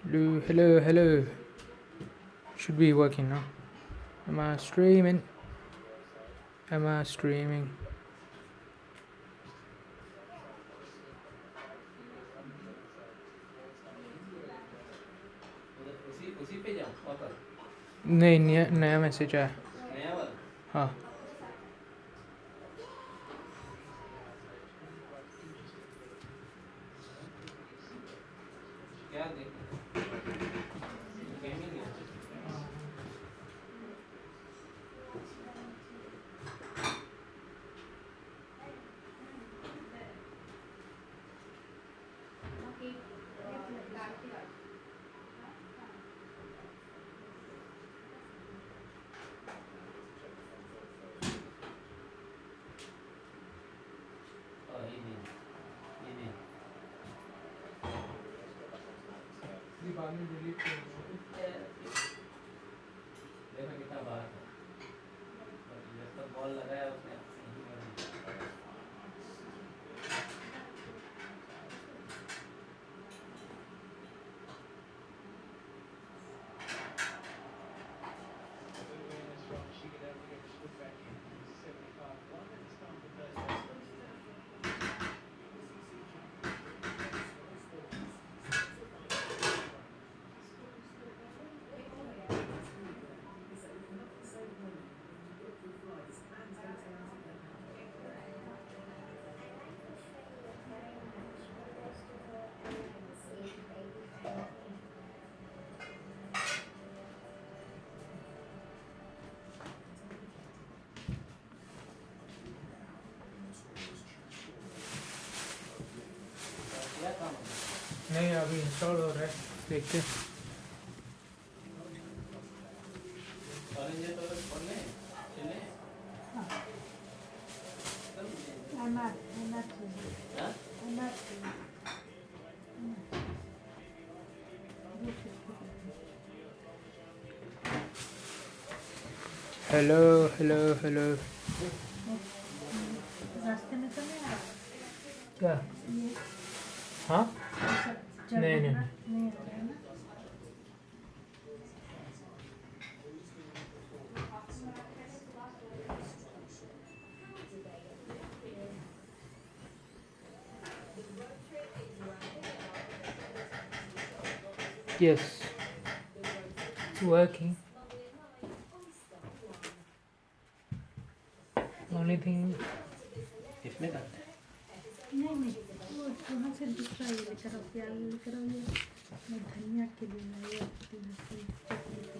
Hello, hello, hello. Should be working now. Am I streaming? Am I streaming? उसी पे जाऊँ वापस नहीं नया मैसेज आया. नया वाला हाँ. क्या देख गेमिंग है ये बाद में डिलीट कर देखो कितना बार है जब तक बॉल लगाया उसने नहीं मारी क्या काम है नहीं अभी इंस्टॉल हो रहा है. देखते. कॉलेज है तो पढ़ने चले I'm not free. हाँ I'm not free. Hello hello hello. रास्ते में तो नहीं आ क्या? ये हाँ. सब नहीं, नहीं, नहीं आ रहा है ना. Yes. It's working. Only thing. इसमें करते हैं नहीं वो वहाँ से दूसरा ये लेकर आओ प्याज लेकर आओ ये मैं धनिया के लिए लाई चटनी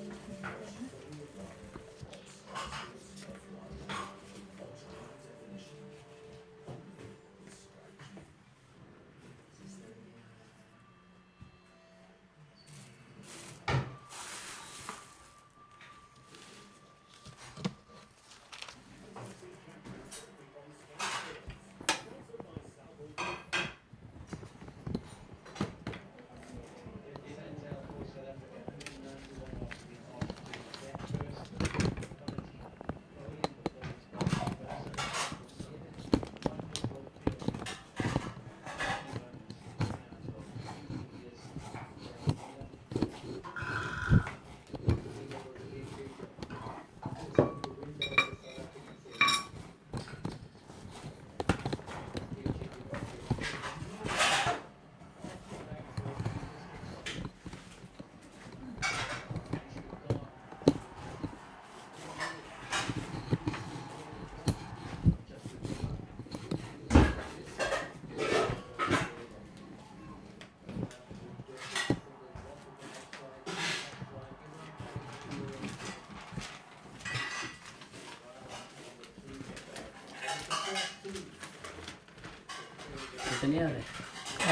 कितने आ रहे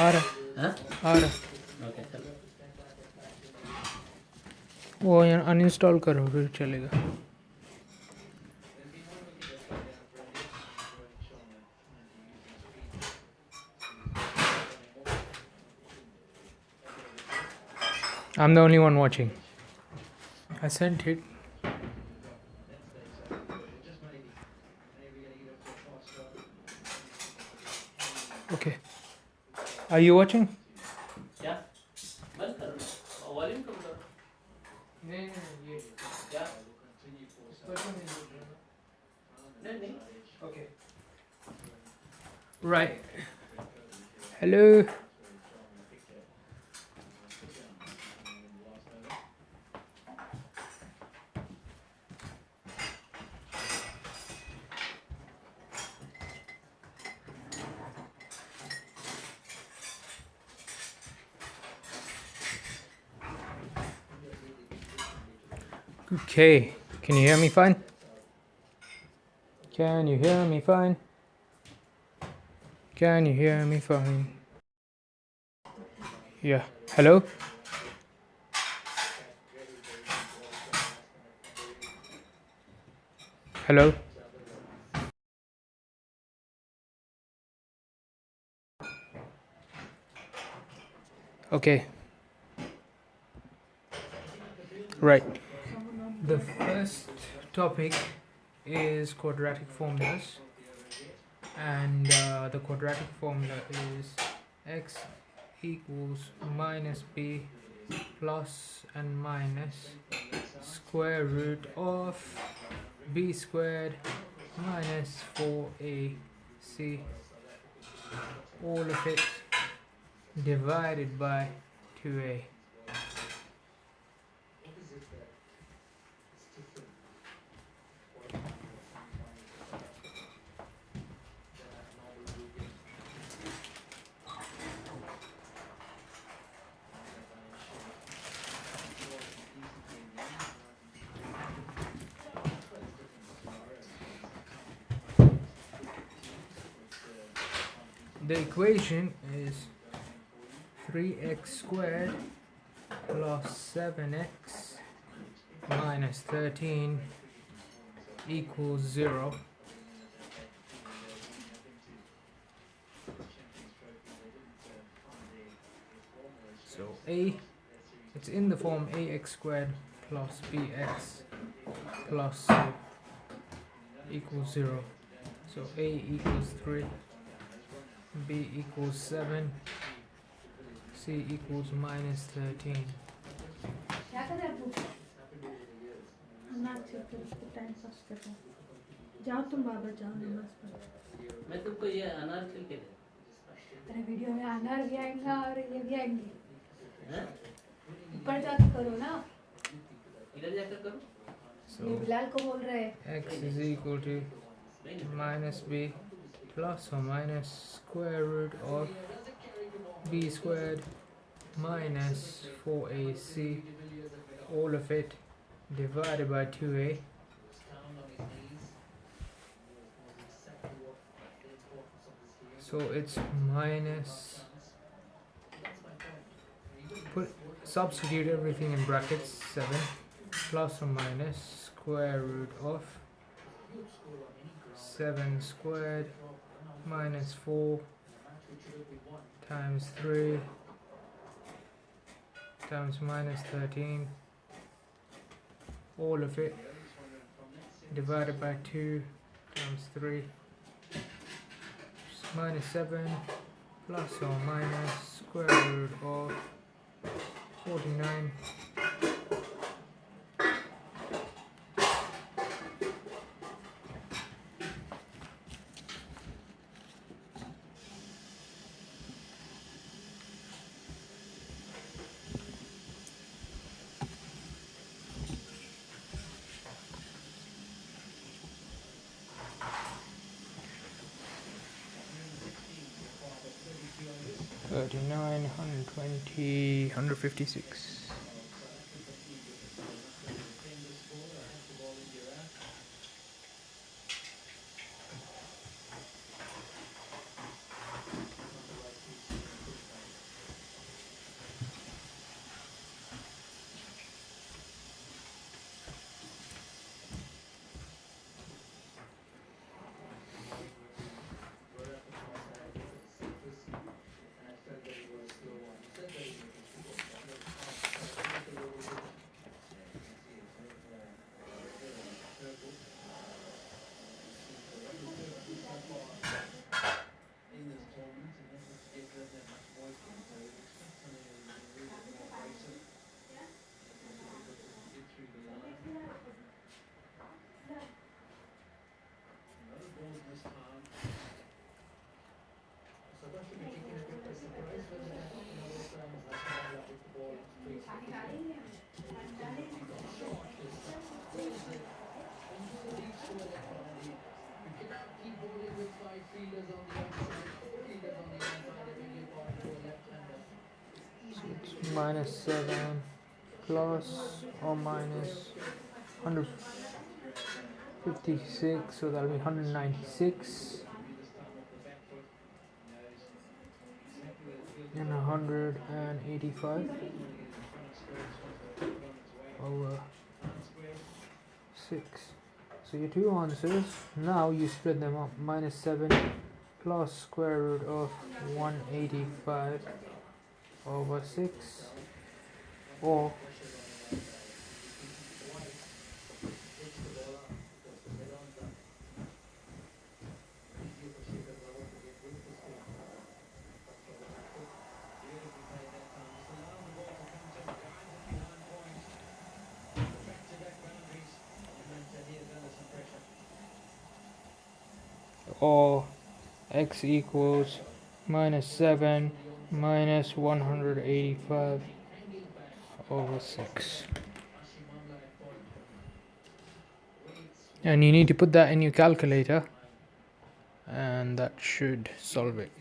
आ रहा. हाँ आ रहा. ओके चलो वो अनइंस्टॉल करो फिर चलेगा. I'm the only one watching. I sent it. Okay. Are you watching? क्या बंद करो नहीं नहीं ये क्या इस पर क्यों नहीं बोल रहे हो? नहीं नहीं Okay. Right. Hello. Okay. Can you hear me fine? Can you hear me fine? Can you hear me fine? Yeah. Hello? Hello? Okay. Right. The first topic is quadratic formulas, and the quadratic formula is x equals minus b plus and minus square root of b squared minus 4ac, all of it divided by 2a. The equation is 3x squared plus 7x minus 13 equals 0. So it's in the form ax squared plus bx plus c equals 0. So a equals 3, b equals 7, c equals minus 13. क्या कर रहे हैं अनाज चलते उसको time pass कर रहे हैं जाओ तुम बाबा जाओ नमाज पढ़ो मैं तुमको ये अनार छिल के दे अरे वीडियो में अनार भी आएगा और ये भी आएंगे हैं? ऊपर जाके करो ना इधर जाकर करो ये So बिलाल को बोल रहे हैं x is equal to minus b plus or minus square root of b squared minus 4ac, all of it divided by 2a. So it's minus, substitute everything in brackets, 7 plus or minus square root of 7 squared minus 4 times 3 times minus 13, all of it divided by 2 times 3 minus 7 plus or minus square root of 49. $39, $120, $156. minus 7 plus or minus 156, so that'll be 196 and 185 over 6. So your two answers, now you split them up, minus 7 plus square root of 185 over 6, or x equals minus 7 minus 185 over 6. And you need to put that in your calculator, and that should solve it.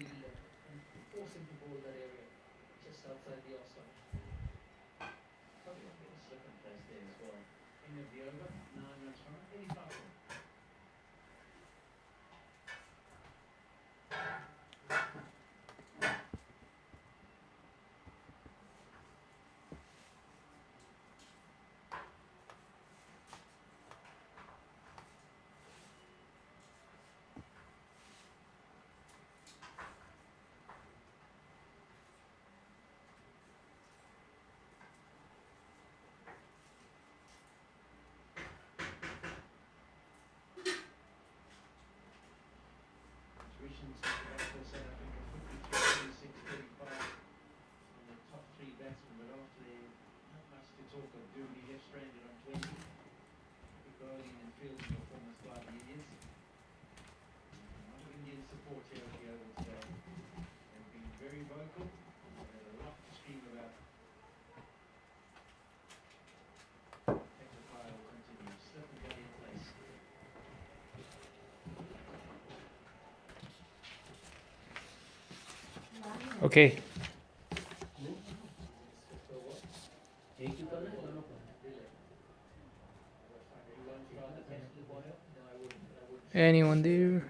Okay. Anyone there?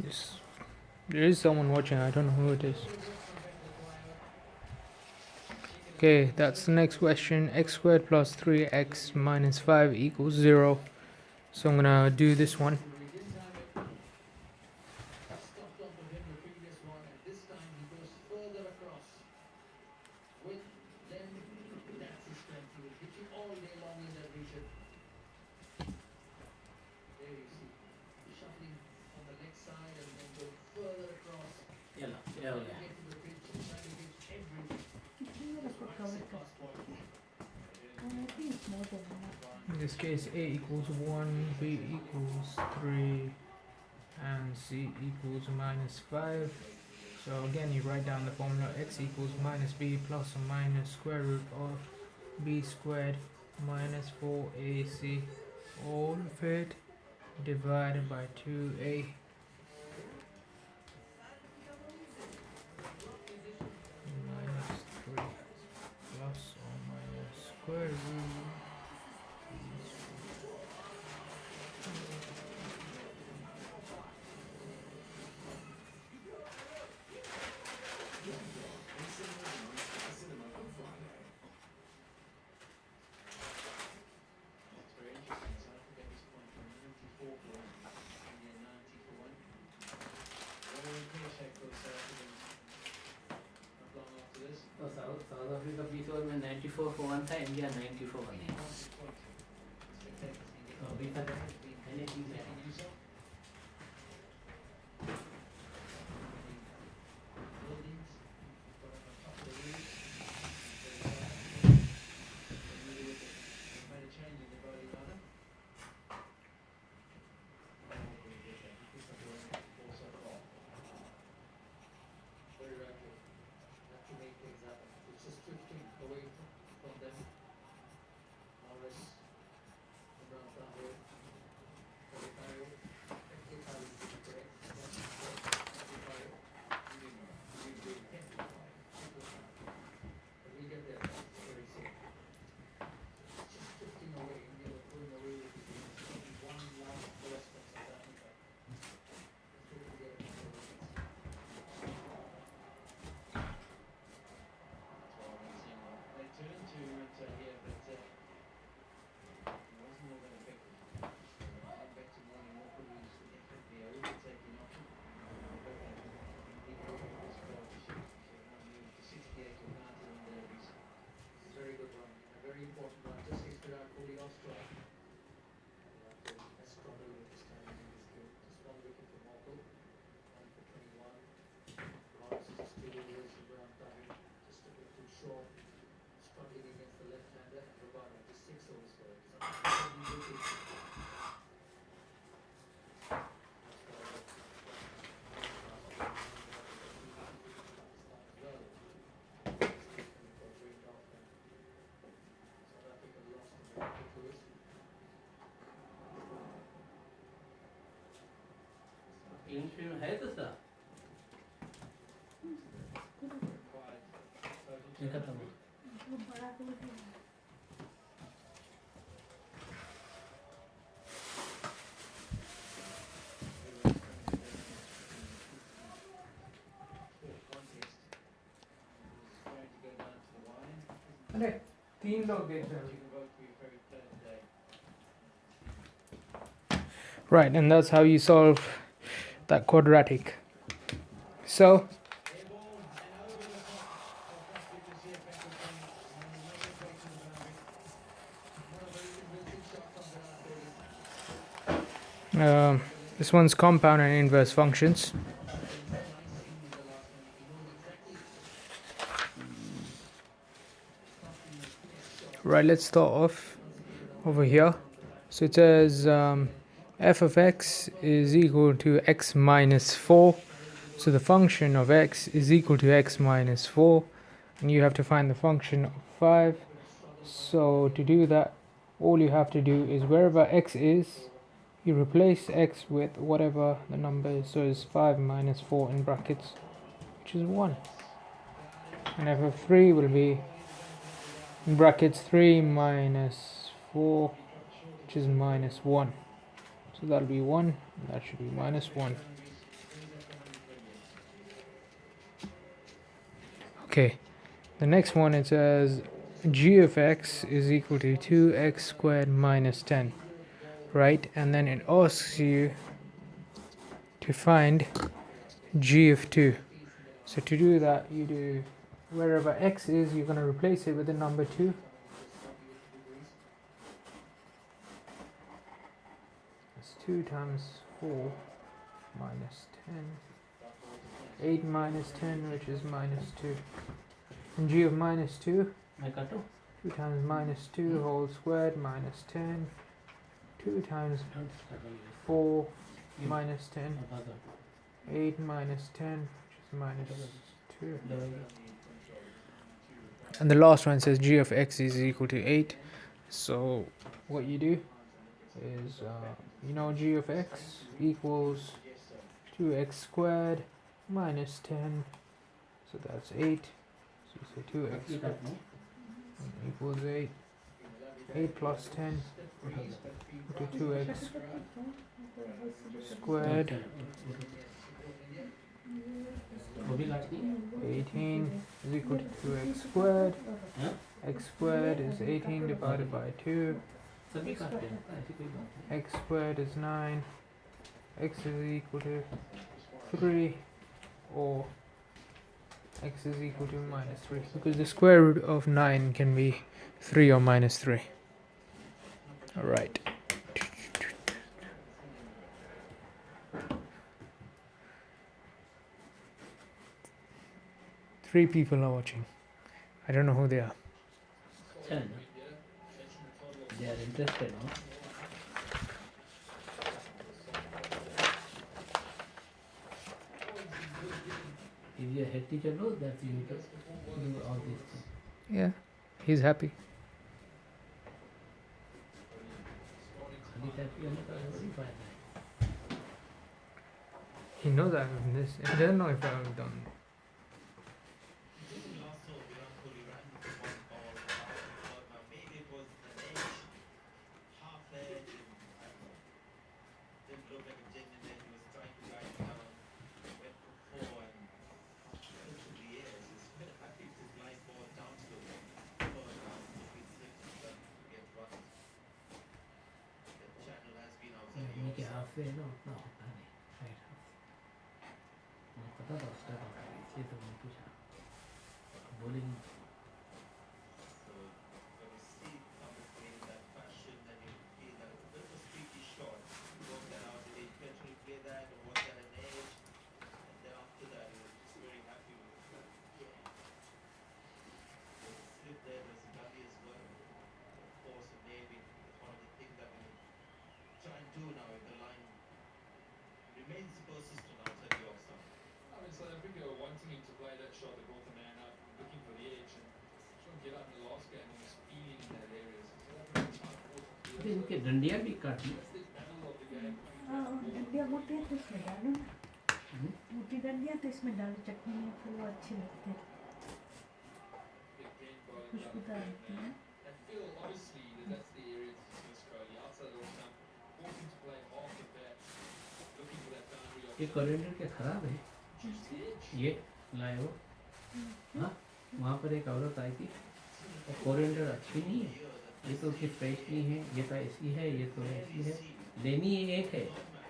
Yes. There is someone watching, I don't know who it is. Okay, that's the next question. X squared plus 3x minus 5 equals 0. So I'm gonna do this one. चलो ये हो गया कितने वाला को cover कर I think it's more than enough. In this case, A equals 1, B equals 3, and C equals -5. So again, you write down the formula: x equals minus b plus or minus square root of b squared minus 4ac, all of it divided by 2a. Minus 3 plus or minus square root. तो south Africa बीस over में 94 for 1 था India 90 for 1 है तो अभी तक पहले team में है टीम फिल्म है तो सर ये खत्म हो वो बड़ा तो है अरे 3 लोग देख रहे हैं. Right, and that's how you solve that quadratic. So this one's compound and inverse functions. Right, let's start off over here. So it says f of x is equal to x minus 4. So the function of x is equal to x minus 4. And you have to find the function of 5. So to do that, all you have to do is wherever x is, you replace x with whatever the number is. So it's 5 minus 4 in brackets, which is 1. And f of 3 will be in brackets 3 minus 4, which is minus 1. So that'll be 1, and that should be minus 1. Okay, the next one, it says g of x is equal to 2x squared minus 10. right? And then it asks you to find g of 2. So to do that, you do wherever x is, you're going to replace it with the number 2. That's 2 times 4 minus 10. 8 minus 10, which is minus 2. And g of minus 2, मैं काटूं 2 times minus 2 whole squared minus 10. 2 times 4 minus 10. 8 minus 10, which is minus 2. And the last one says g of x is equal to 8. So what you do is, you know, g of x equals 2x squared minus 10. So that's 8. So you say 2x squared equals 8. 8 plus 10 to 2x squared. वो भी काटनी है 18 is equal to 2x squared. हाँ? X squared is 18 divided by 2. सभी काटते हैं ऐसी कोई बात नहीं X squared is 9. X is equal to 3, or x is equal to minus 3, because the square root of 9 can be 3 or minus 3. Alright. Three people are watching. I don't know who they are. अच्छा है ना they are interested no if you are head teacher no that you do all these things Yeah, he's happy. खाली happy होने का कोई फायदा है He knows I've done this. He doesn't know if I've done. के half में ना उतना होता नहीं राइट मुझे पता था उसका इसलिए तो मैंने पूछा बोलेंगे इनके डंडिया भी काट ली डंडिया मोटी है तो इसमें डालो ना मोटी डंडिया तो इसमें डालो चटनी में फिर वो अच्छी लगती है खुशबूदार लगती है ये कोरिएंडर के खराब है ये लाए हो हाँ वहाँ पर एक औरत आई थी और कोरिएंडर अच्छी नहीं है ये तो उसकी फ्रेश नहीं है ये तो ऐसी है ये तो ऐसी है लेनी एक है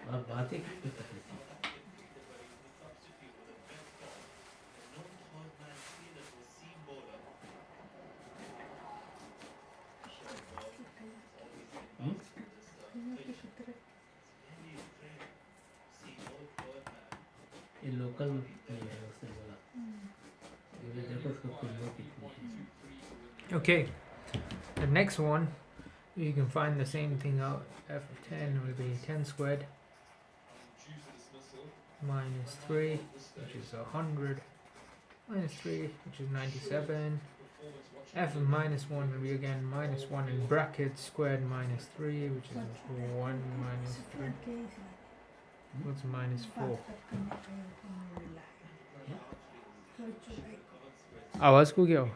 और बातें किस तरह की ये लोकल है उसने बोला ये देखो उसको खुशबू कितनी है Okay. The next one, you can find the same thing out. F of 10 will be 10 squared minus 3, which is 100, minus 3, which is 97. F of minus 1 will be again minus 1 in brackets squared minus 3, which is 1 minus 3. What's minus 4? आवाज को क्या हो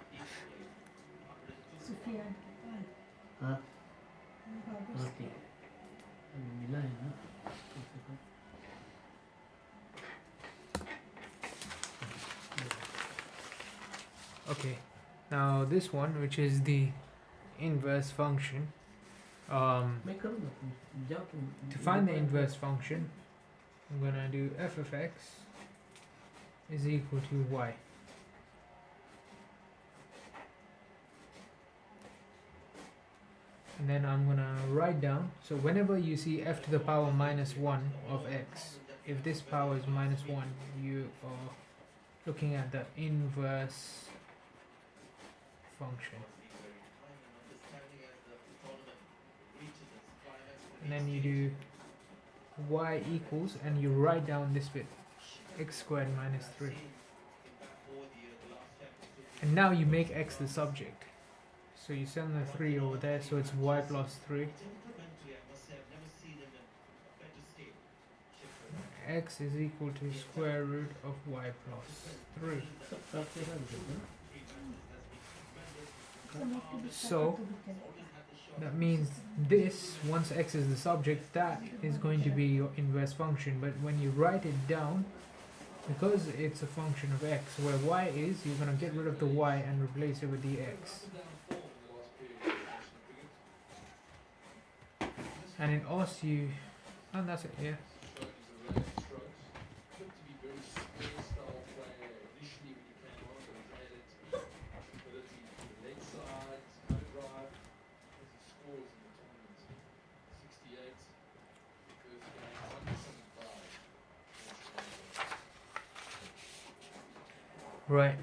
हाँ okay मिला है ना Okay, now this one, which is the inverse function, मैं करूँगा, तुम जाओ तुम। To find the inverse function, I'm gonna do f of x is equal to y. And then I'm gonna write down, so whenever you see f to the power minus 1 of x, if this power is minus 1, you are looking at the inverse function. And then you do y equals, and you write down this bit, x squared minus 3. And now you make x the subject. So you send the 3 over there, so it's y plus 3. X is equal to square root of y plus 3. सब करते हैं ना। So that means this, once x is the subject, that is going to be your inverse function. But when you write it down, because it's a function of x, where y is, you're going to get rid of the y and replace it with the x. And it asks you, and that's it, yeah. Right.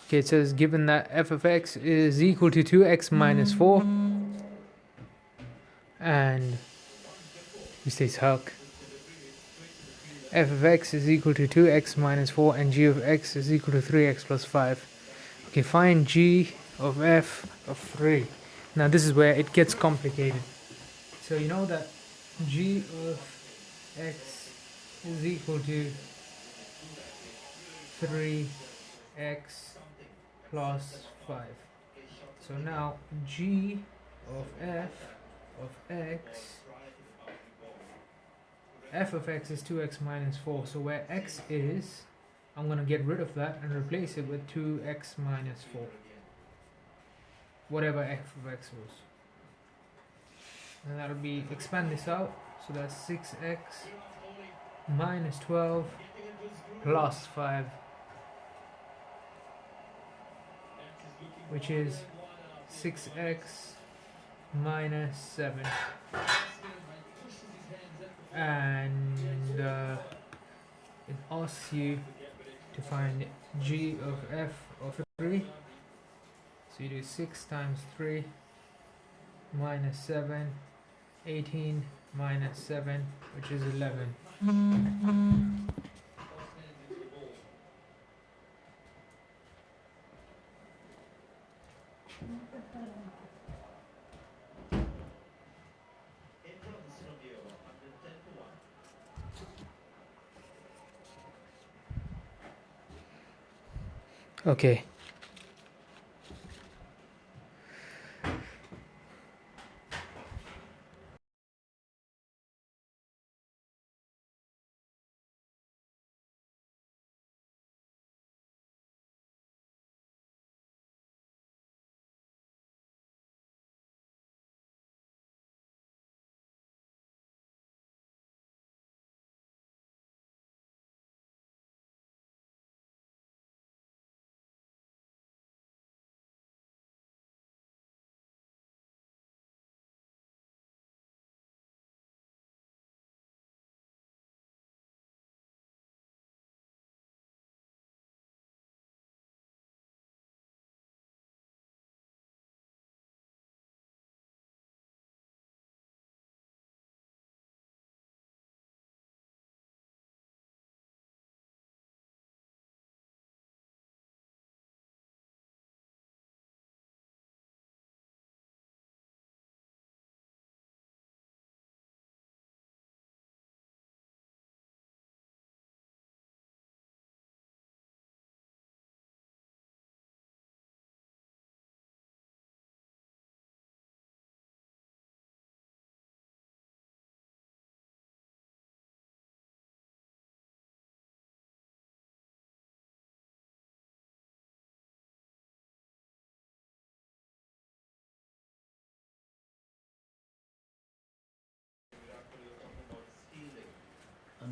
Okay, it says given that f of x is equal to 2x minus 4 and we say huck f of x is equal to 2x minus 4 and g of x is equal to 3x plus 5. Okay, find g of f of 3. Now this is where it gets complicated. So you know that g of x is equal to 3x plus 5. So now g of f of x is 2x minus 4. So where x is, I'm going to get rid of that and replace it with 2x minus 4. Whatever f of x was. And that'll be, expand this out. So that's 6x minus 12 plus 5. Which is 6x minus 7. And it asks you to find g of f of 3. So you do 6 times 3 minus 7, 18 minus 7, which is 11. Okay.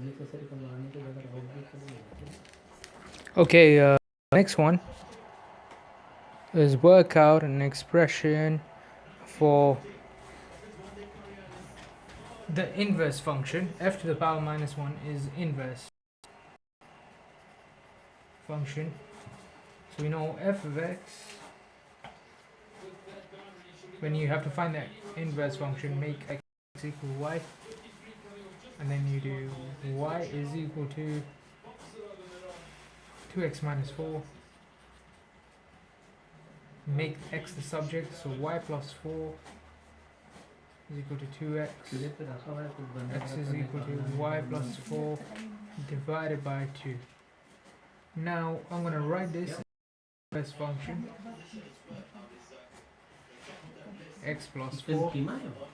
Unnecessary कमाने के बगैर और भी करेंगे। Okay, next one is work out an expression for the inverse function. F to the power minus 1 is inverse function. So we know f of x, when you have to find that inverse function, make x equal y, and then you do y is equal to 2x minus 4, make x the subject, so y plus 4 is equal to 2x, चूल्हे पे रखा हुआ है कुछ बंदा x is equal to y plus 4 divided by 2. Now I'm going to write this as function x plus 4 कीमा है वो?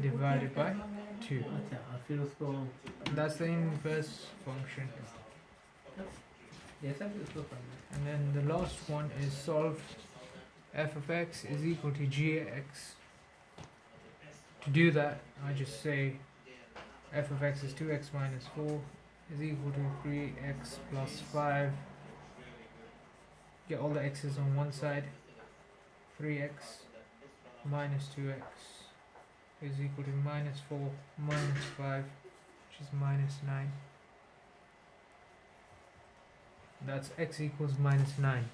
divided by 2. अच्छा और फिर उसको That's the inverse function. जैसा भी उसको करना है। And then the last one is solve f of x is equal to gx. To do that, I just say f of x is 2x minus 4 is equal to 3x plus 5. Get all the x's on one side. 3x minus 2x is equal to minus 4 minus 5, which is minus 9. That's x equals minus 9.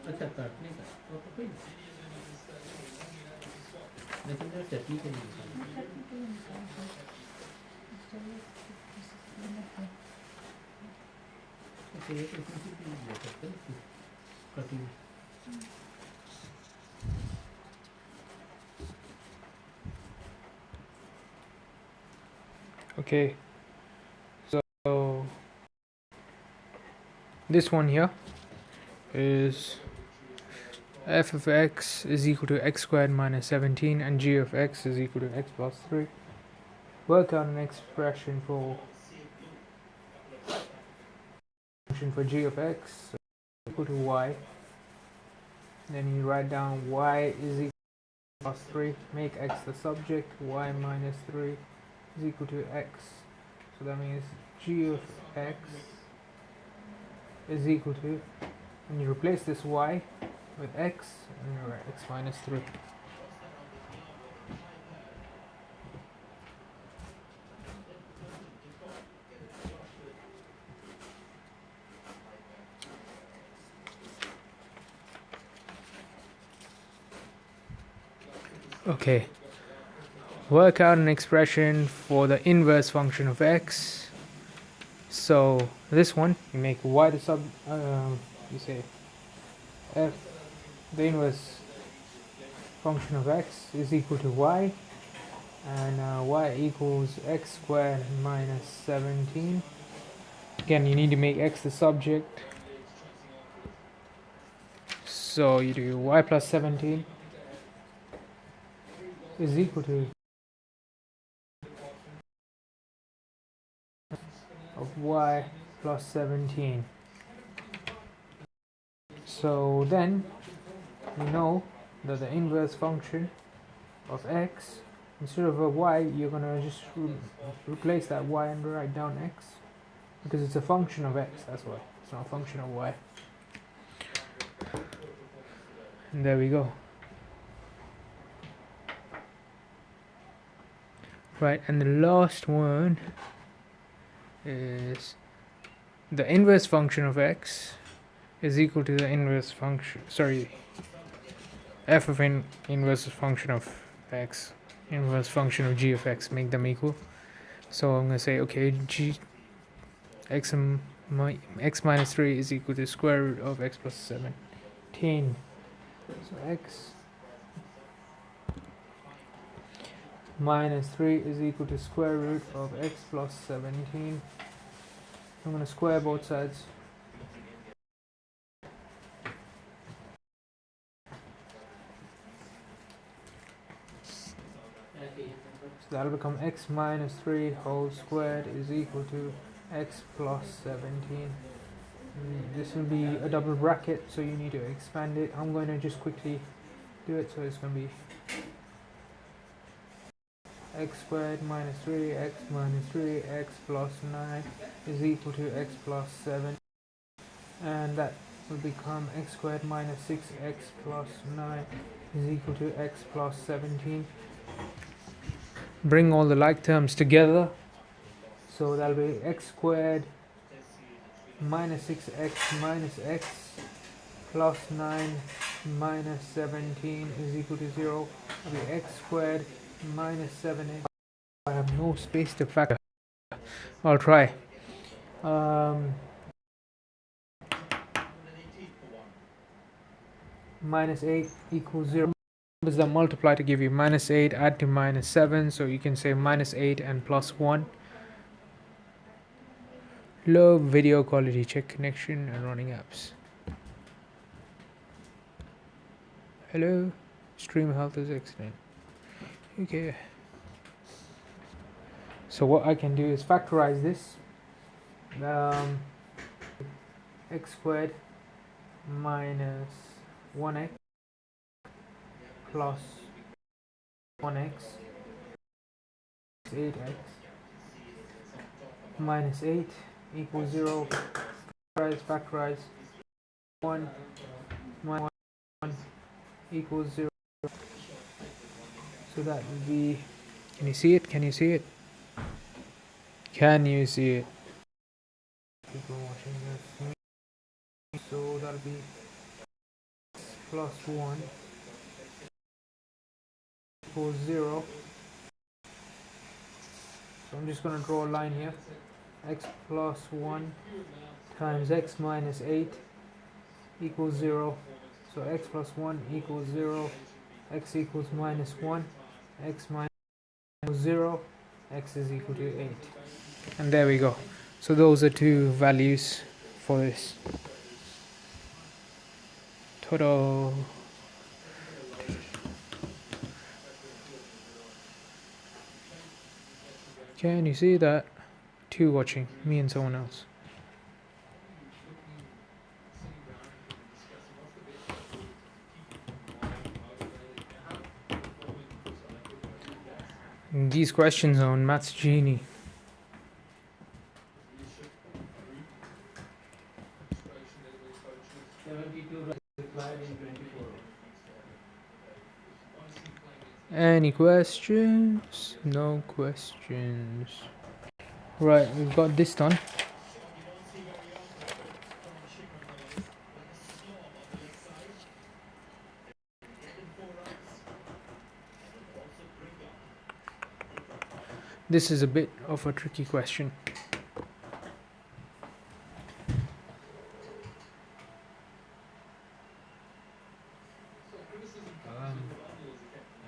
अच्छा काटने का वो तो कोई नहीं। लेकिन जो चटनी के लिए अच्छा ये तो इसमें से भी ले सकते हैं cutting. Okay, so this one here is f of x is equal to x squared minus 17 and g of x is equal to x plus 3. Work out an expression for g of x equal to y. Then you write down y is equal to plus 3. Make x the subject. Y minus 3 is equal to x. So that means g of x is equal to, and you replace this y with x, and you write x minus 3. Okay. Work out an expression for the inverse function of x. So this one, you make y the sub. You say f, the inverse function of x is equal to y, and y equals x squared minus 17. Again, you need to make x the subject. So you do y plus 17 is equal to of y plus 17. So then we know that the inverse function of x, instead of a y, you're gonna just replace that y and write down x, because it's a function of x, that's why. It's not a function of y. And there we go. Right, and the last one is the inverse function of x is equal to the inverse function, sorry, f of inverse function of x, inverse function of g of x, make them equal. So I'm going to say, okay, g x x minus 3 is equal to square root of x plus 17. So x minus 3 is equal to square root of x plus 17. I'm going to square both sides. So that'll become x minus 3 whole squared is equal to x plus 17. This will be a double bracket, so you need to expand it. I'm going to just quickly do it. So it's going to be x squared minus 3 x minus 3 x plus 9 is equal to x plus 7, and that will become x squared minus 6x plus 9 is equal to x plus 17. Bring all the like terms together, so that'll be x squared minus 6x minus x plus 9 minus 17 is equal to 0. That'll be x squared minus 7x. I have no space to factor. I'll try. Minus 8 equals 0. Numbers that multiply to give you minus 8 add to minus 7, so you can say minus 8 and plus 1. Low video quality, check connection and running apps. Hello, stream health is excellent. Okay. So what I can do is factorize this. X squared minus 1x plus 1x 8x minus 8 equals 0. Factorize 1 minus 1 equals 0. So that will be, can you see it? Can you see it? Can you see it? People watching this. So that'll be plus 1 equals 0. So I'm just going to draw a line here. X plus 1 times x minus 8 equals 0. So x plus 1 equals 0. X equals minus 1. X minus 0. X is equal to 8. And there we go. So those are two values for this. Total. Can you see that? Two watching, me and someone else. These questions are on Maths Genie. Any questions? No questions. Right, we've got this done. This is a bit of a tricky question.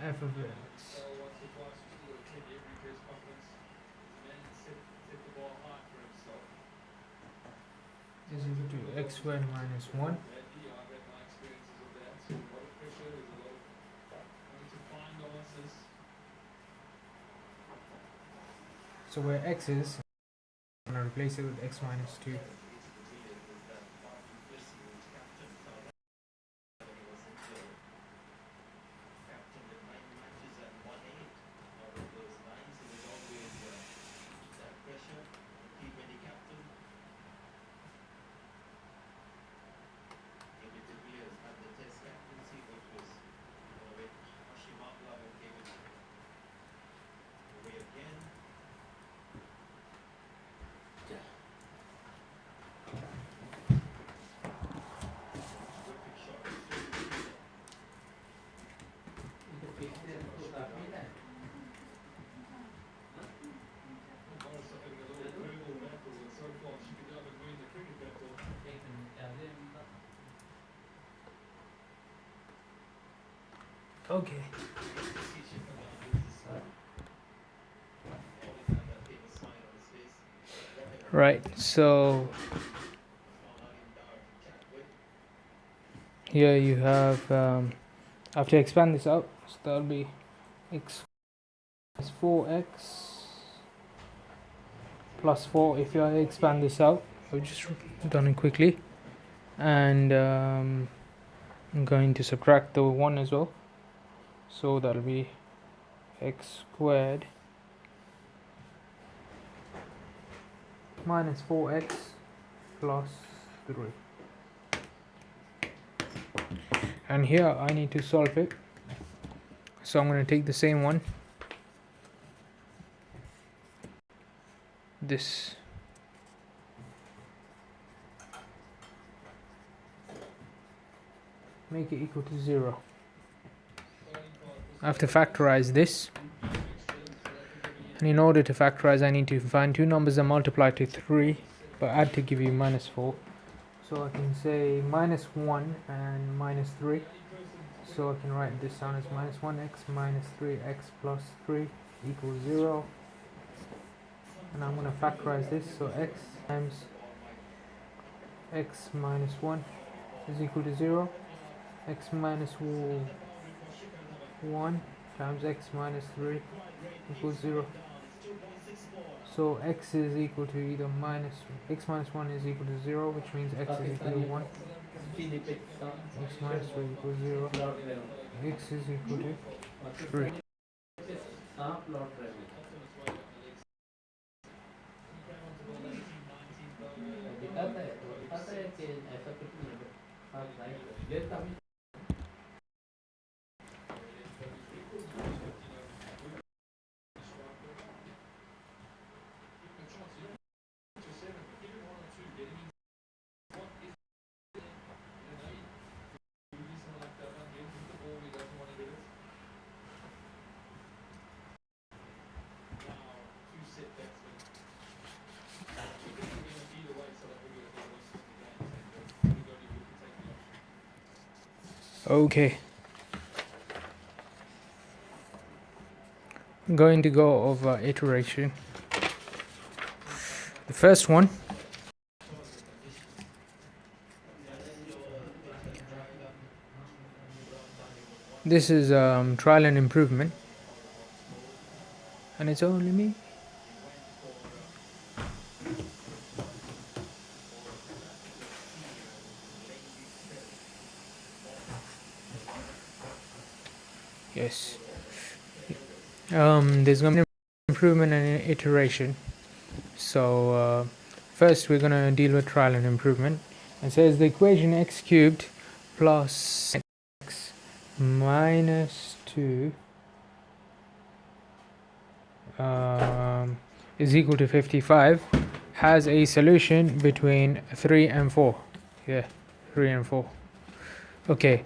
F of x is equal to x squared minus 1. So where x is, I'm going to replace it with x minus 2. Okay. Right, so here you have, I have to expand this out, so that'll be x is 4x plus 4. If I expand this out, I've just done it quickly, and I'm going to subtract the 1 as well, so that'll be x squared minus 4x plus 3. And here I need to solve it, so I'm going to take the same one, this, make it equal to 0. I have to factorize this, and in order to factorize I need to find two numbers and multiply to 3 but add to give you minus 4. So I can say minus 1 and minus 3, so I can write this down as minus 1x minus 3x plus 3 equals 0. And I'm going to factorize this, so x times x minus 1 is equal to 0. X minus 1 times x minus 3 equals 0. So x is equal to either x minus 1 is equal to 0, which means x is equal to 1. X minus 3 equals 0. X is equal to 3. Okay, I'm going to go over iteration. The first one, this is trial and improvement, and it's only me. Yes. There's going to be improvement and iteration. So first we're going to deal with trial and improvement. It says the equation x cubed plus x minus 2 is equal to 55 has a solution between 3 and 4. Yeah, 3 and 4. Okay,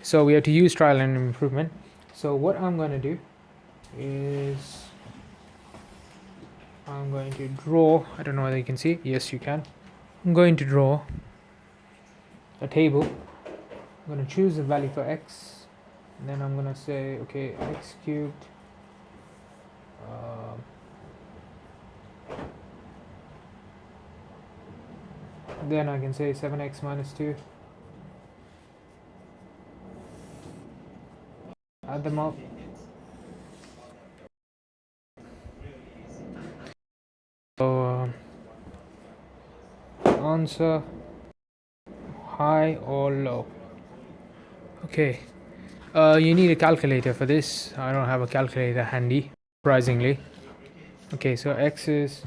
so we have to use trial and improvement. So what I'm going to do is I'm going to draw, I don't know whether you can see, yes you can. I'm going to draw a table. I'm going to choose a value for x, and then I'm going to say, okay, x cubed then I can say 7x minus 2, add them up. So answer high or low. Okay, you need a calculator for this. I don't have a calculator handy, surprisingly. Okay, so x is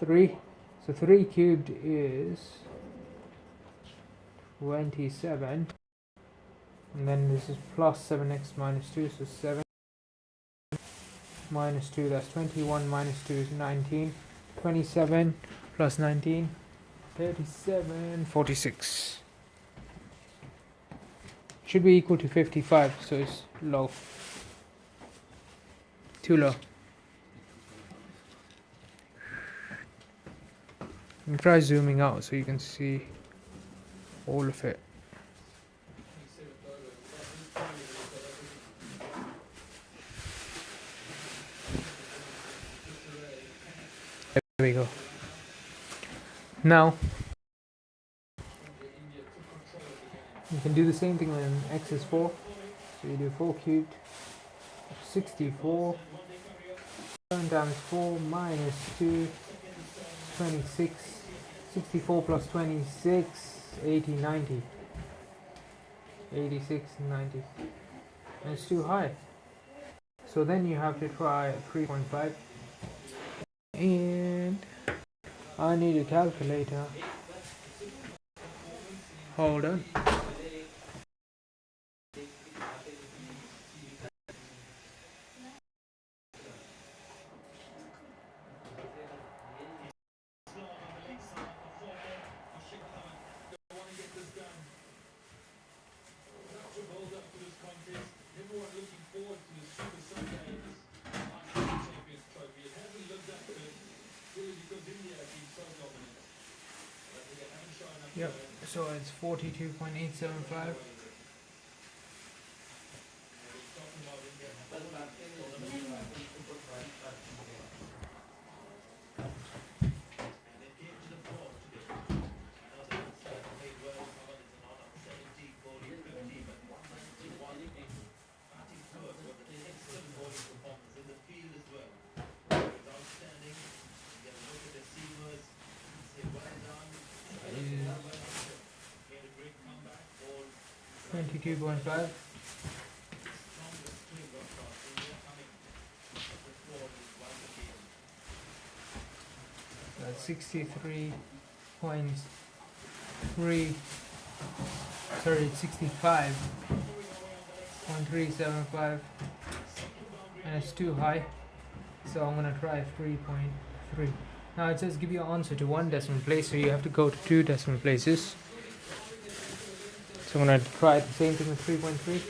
3, so 3 cubed is 27, and then this is plus 7x minus 2, so 7 minus 2, that's 21, minus 2 is 19, 27 plus 19, 37, 46. Should be equal to 55, so it's low. Too low. And try zooming out so you can see all of it. There we go. Now you can do the same thing when x is 4. So you do 4 cubed, 64. 7 times 4 minus 2, 26. 64 plus 26, 80, 90. 86, 90. And it's too high. So then you have to try 3.5. And I need a calculator. Hold on. Yep, so it's 42.875. Is 22.5. That's 63.3. Sorry, 65.375. And it's too high. So I'm gonna try 3.3. Now it says give your answer to one decimal place, so you have to go to two decimal places. So I'm gonna try the same thing with 3.3.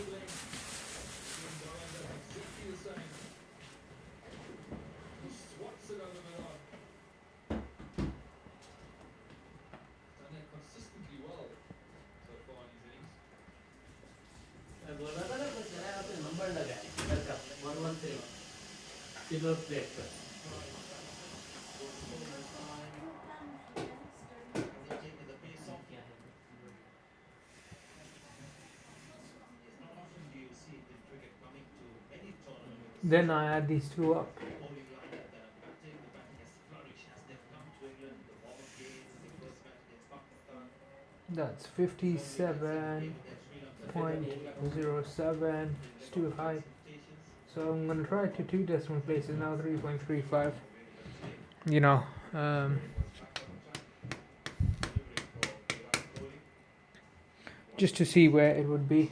Number लगा है इधर का 113 silver plate पर Then I add these two up. That's 57.07. It's too high. So I'm gonna try to two decimal places now. 3.35. You know, just to see where it would be.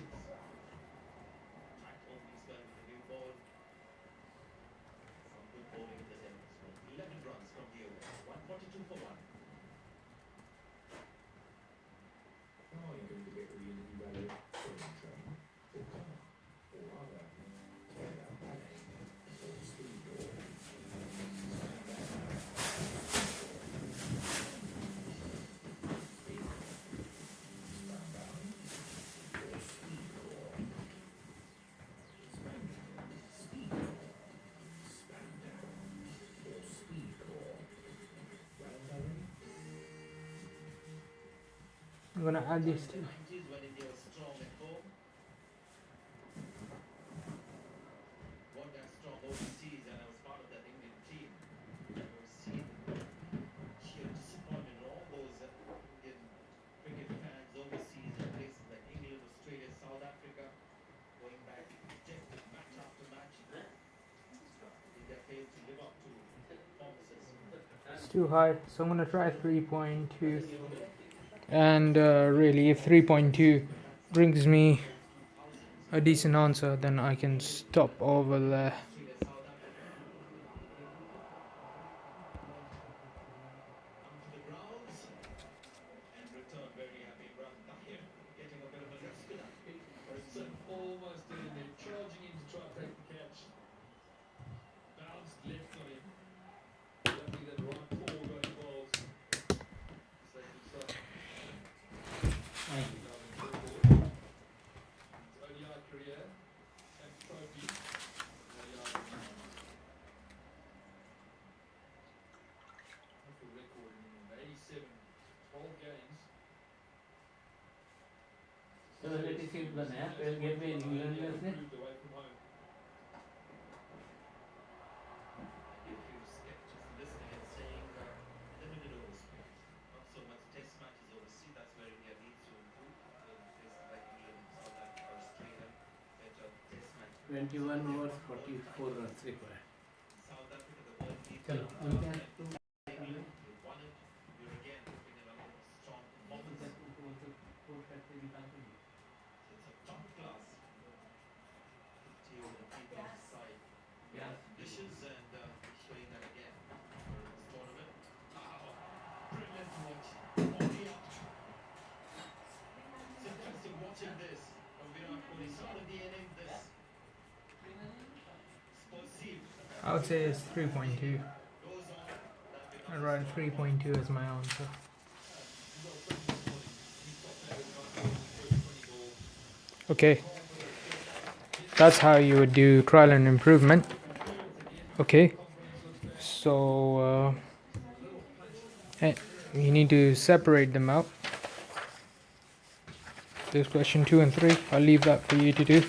I'm gonna add these two. It's too high, so I'm gonna try 3.2. And really, if 3.2 brings me a decent answer, then I can stop over there. Paternity seat बनाया पहले game में England में उसने Twenty one overs 44 runs required. चलो उनके यहाँ तुम I would say it's 3.2. I'd write 3.2 as my answer. Okay, that's how you would do trial and improvement. Okay, so you need to separate them out. There's question 2 and 3. I'll leave that for you to do,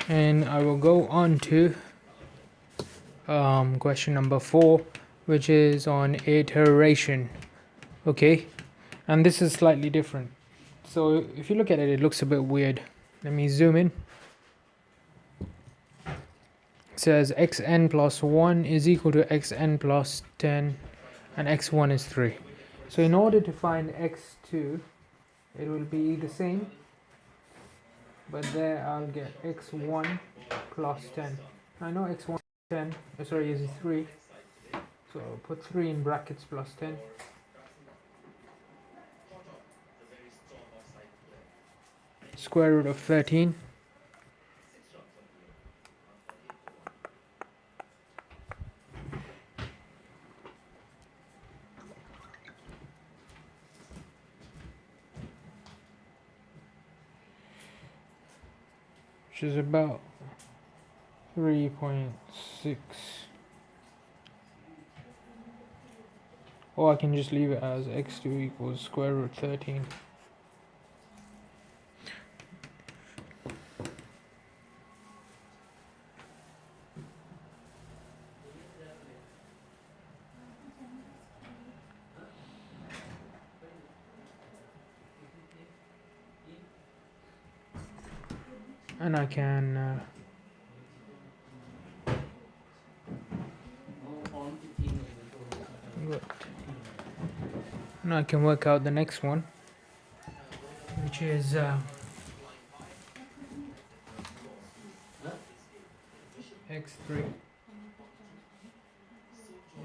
and I will go on to question number 4, which is on iteration. Okay, and this is slightly different. So if you look at it, it looks a bit weird. Let me zoom in. It says xn plus 1 is equal to xn plus 10, and x1 is 3. So in order to find x2, it will be the same, but there I'll get x1 plus 10. I know x1 is 10, sorry, is 3, so I'll put 3 in brackets plus 10. Square root of 13. Which is about 3.6. Or I can just leave it as x2 equals square root 13. And I can and I can work out the next one, which is x3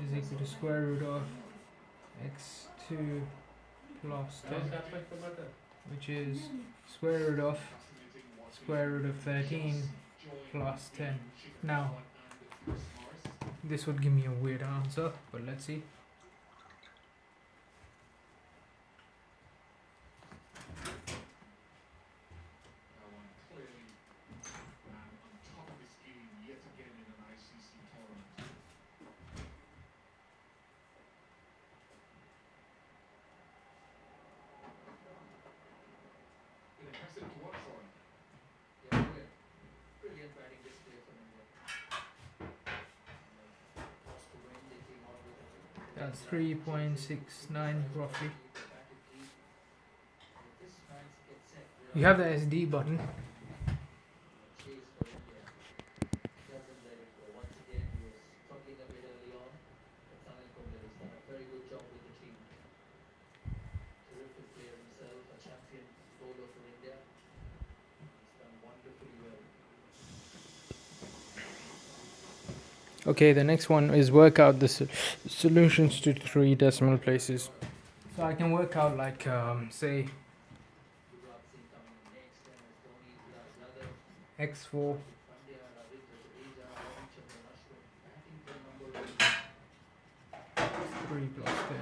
is equal to square root of x2 plus 10, which is square root of 13 plus 10. Now this would give me a weird answer, but let's see. That's 3.69 roughly. You have the SD button. Okay, the next one is work out the solutions to 3 decimal places. So I can work out like say x4 3 plus 10.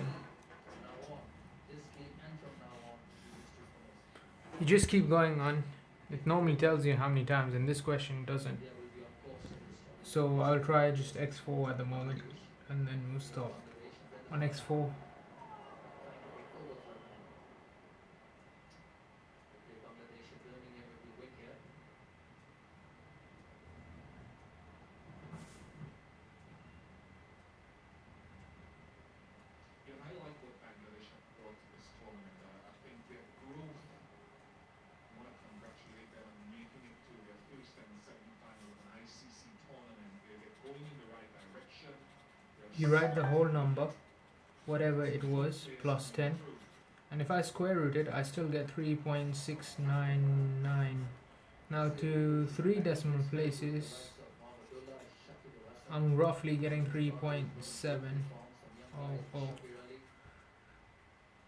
You just keep going on. It normally tells you how many times, and this question doesn't. So I'll try just x4 at the moment, and then we'll stop on x4. you write the whole number, whatever it was, plus 10, and if I square root it, I still get 3.699. Now to 3 decimal places, I'm roughly getting 3.7. Oh.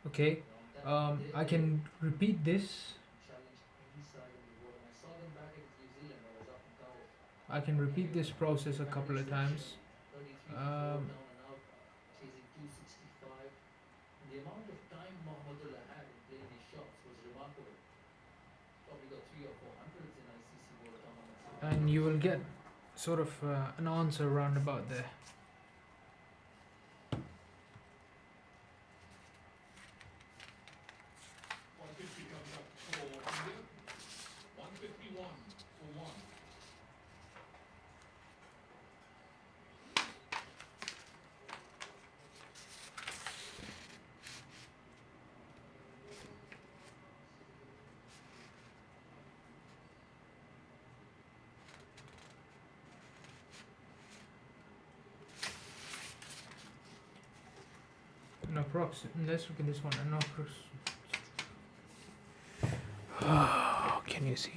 Okay, I can repeat this. I can repeat this process a couple of times. And you will get sort of an answer round about there. Let's look at this one. Can you see?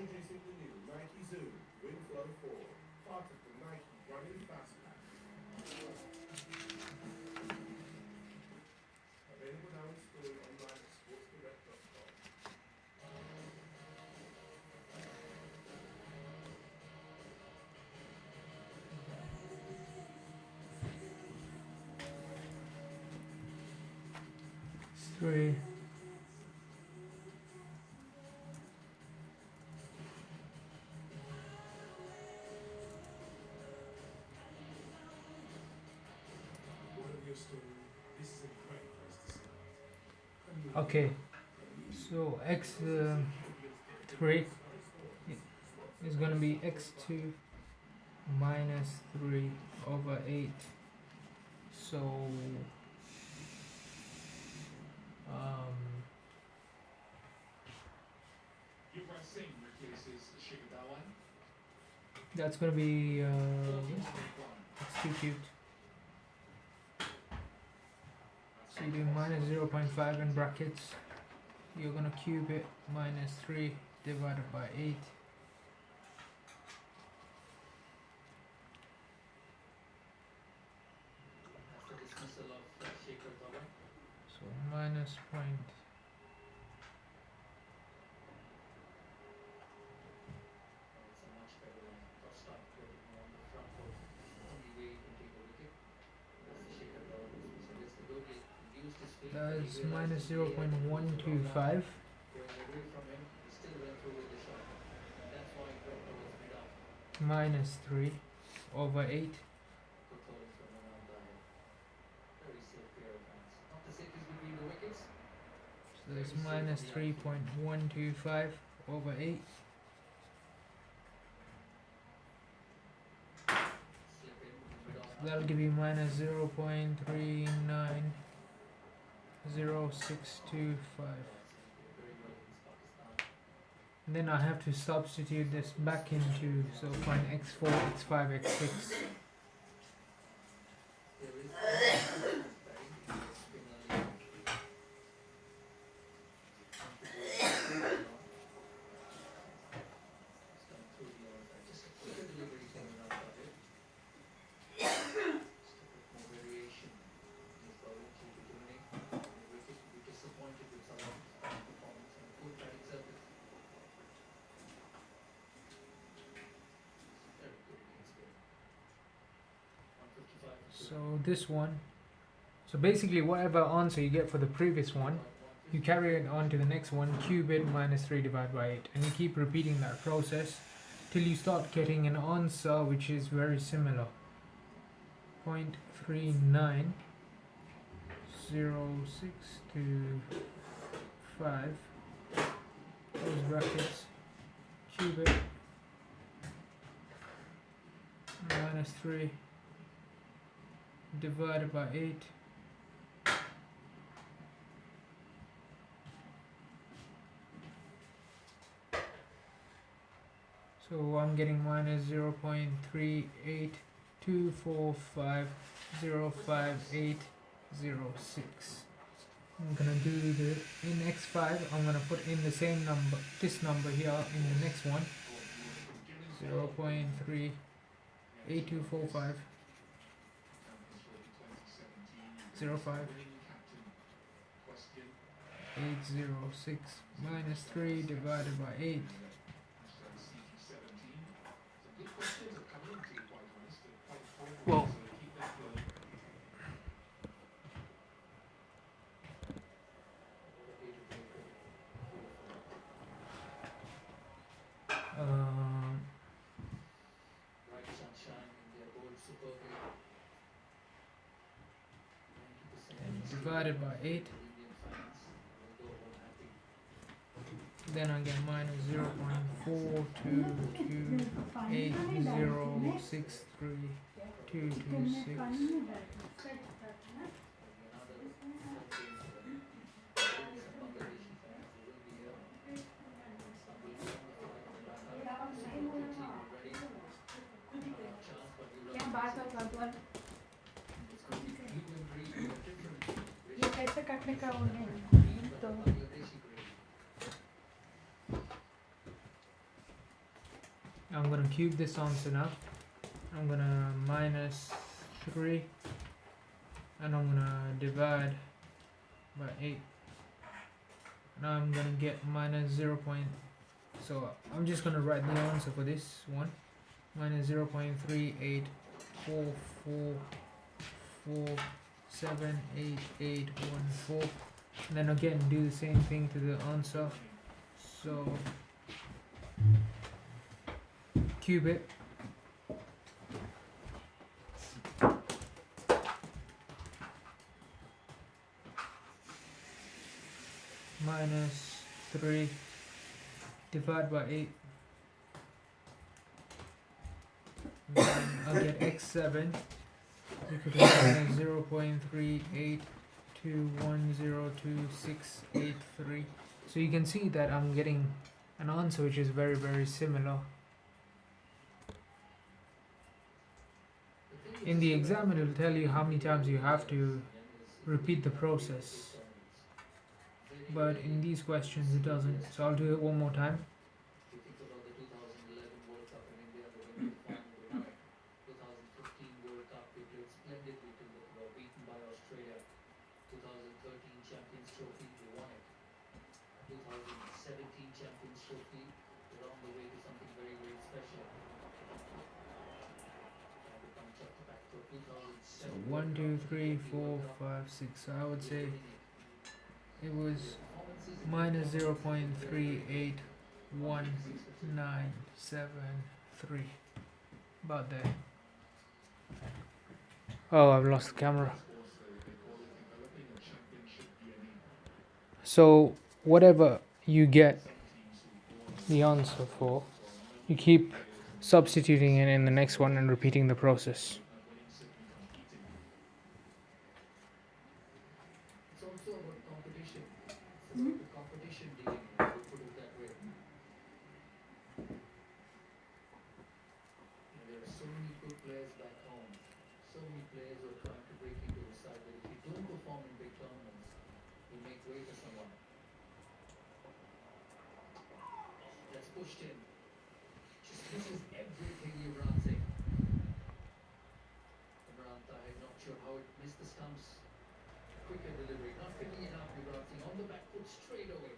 Introducing the new Nike Zoom Windflow 4, part of the Nike Running Fast Pack. Available now in store and online at sportsdirect.com. Three. Okay, so x3 is going to be x2 minus 3 over 8. So that's going to be x2 cubed. So you do minus 0.5 in brackets. You're going to cube it, minus 3 divided by 8. So minus point. That's minus 0.125. Minus 3 over 8. So it's minus 3.125 over 8. So that'll give you minus 0.390625. And then I have to substitute this back into, so find x4, x5, x6. So this one, so basically whatever answer you get for the previous one, you carry it on to the next one, cube it minus 3 divided by 8, and you keep repeating that process till you start getting an answer which is very similar. 0.390625, close brackets, cube it, minus 3 divided by 8. So I'm getting minus 0.38245058006. I'm gonna do the in x5. I'm gonna put in the same number, this number here in the next one. 0.38245 05806 minus 3 divided by 8. Whoa. Divided by 8, then I get minus 0.42280632226. ये कैसे काटने का वो नहीं तो I'm gonna cube this answer now. I'm gonna minus 3 and I'm gonna divide by 8. Now I'm gonna get minus 0. So I'm just gonna write the answer for this one. Minus 0.3844478814. And then again do the same thing to the answer. So cube it. Minus 3 divide by 8. Then I'll get x7 equal to minus 0.3821026883. So you can see that I'm getting an answer which is very, very similar. In the exam it will tell you how many times you have to repeat the process, but in these questions it doesn't. So I'll do it one more time. So 1, 2, 3, 4, 5, 6. So I would say it was minus 0.381973. About there. Oh, I've lost the camera. So whatever you get the answer for, you keep substituting it in the next one and repeating the process. It's also about competition. It's Hmm? about the competition DNA, if you put it that way. There are so many good players back home, so many players who are trying to break into the side that if you don't perform in big tournaments, you make way for someone. Oh, that's pushed in. Just misses everything, Yuvraj Singh. Imran Tahir not sure how it missed the stumps. Quicker delivery, not picking it up, Yuvraj Singh on the back foot straight away.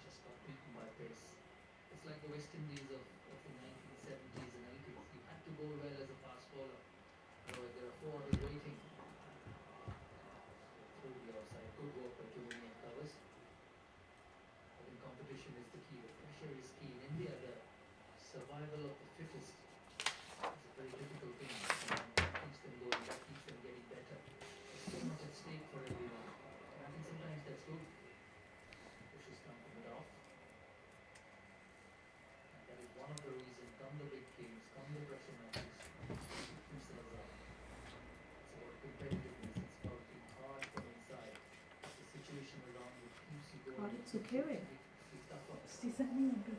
Just got beaten by pace. It's like the West Indies of the 1970s and 80s. You had to bowl well as a fast bowler. Otherwise, there are four others waiting. Through the outside. Good work by Jumani and covers. I think competition is the key. The pressure is key. In India, the survival of the fittest is a very difficult thing. That keeps them going. That keeps them getting better. There's so much at stake for everyone. And I think sometimes that's good. Pushes counting it off. And that is one of the reasons, come the big games, come the pressure matches, keep themselves up. It's about competitiveness. It's about being hard from inside. The situation around you keeps you going. और सूखे हुए Keeps you tougher. Season नहीं होगा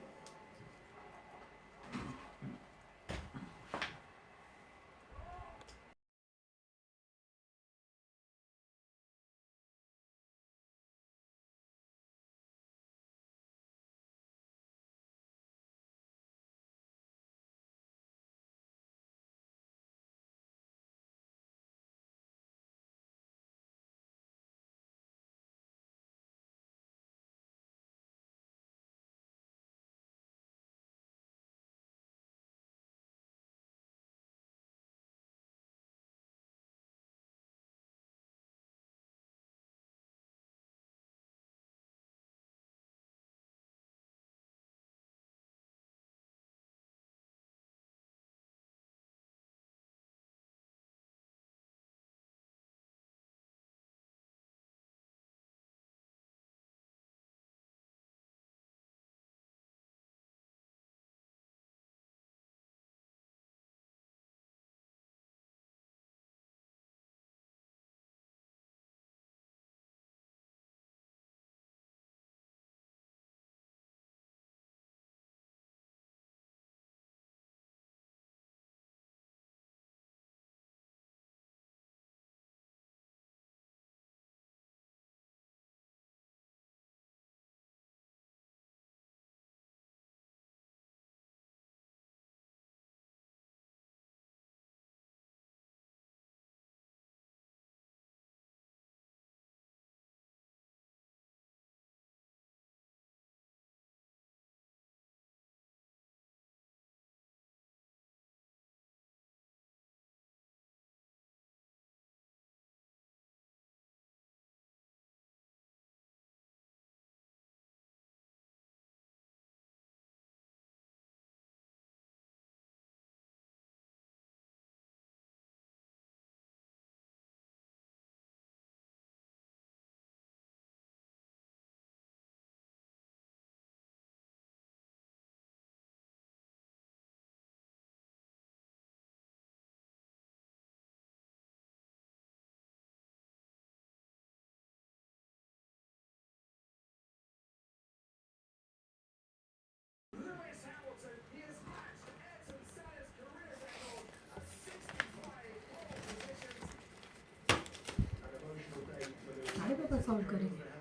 सारे paper solve करेंगे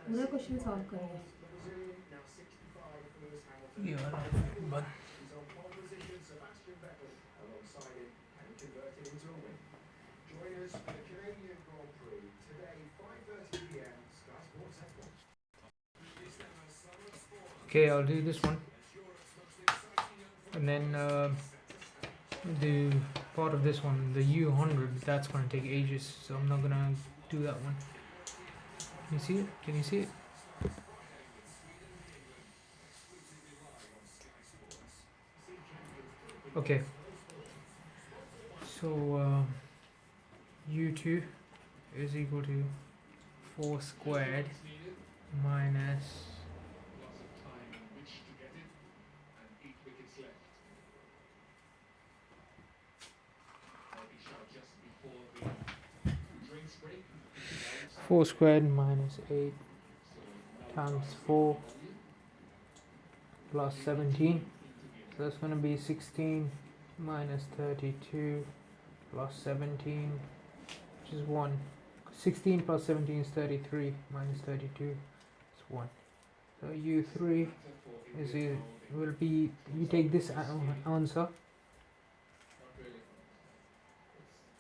पूरा question solve करेंगे ये वाला बंद He's on pole position, Sebastian Vettel alongside him and converted into a win. Join us for the Canadian Grand Prix today, 5:30 p.m. Sky Sports F1. Okay, I'll do this one and then do part of this one, the U100. That's gonna take ages, so I'm not gonna do that one. Can you see it? Can you see it? Okay, so U2 is equal to 4 squared minus Lots of time in which to get it, and 8 wickets left. Bobby shot just before the drinks break. 4 squared minus 8 So times 4 plus 17. So that's going to be 16 minus 32 plus 17, which is 1. 16 plus 17 is 33 minus 32 is 1. So U3 is will be, you take this answer. Not really.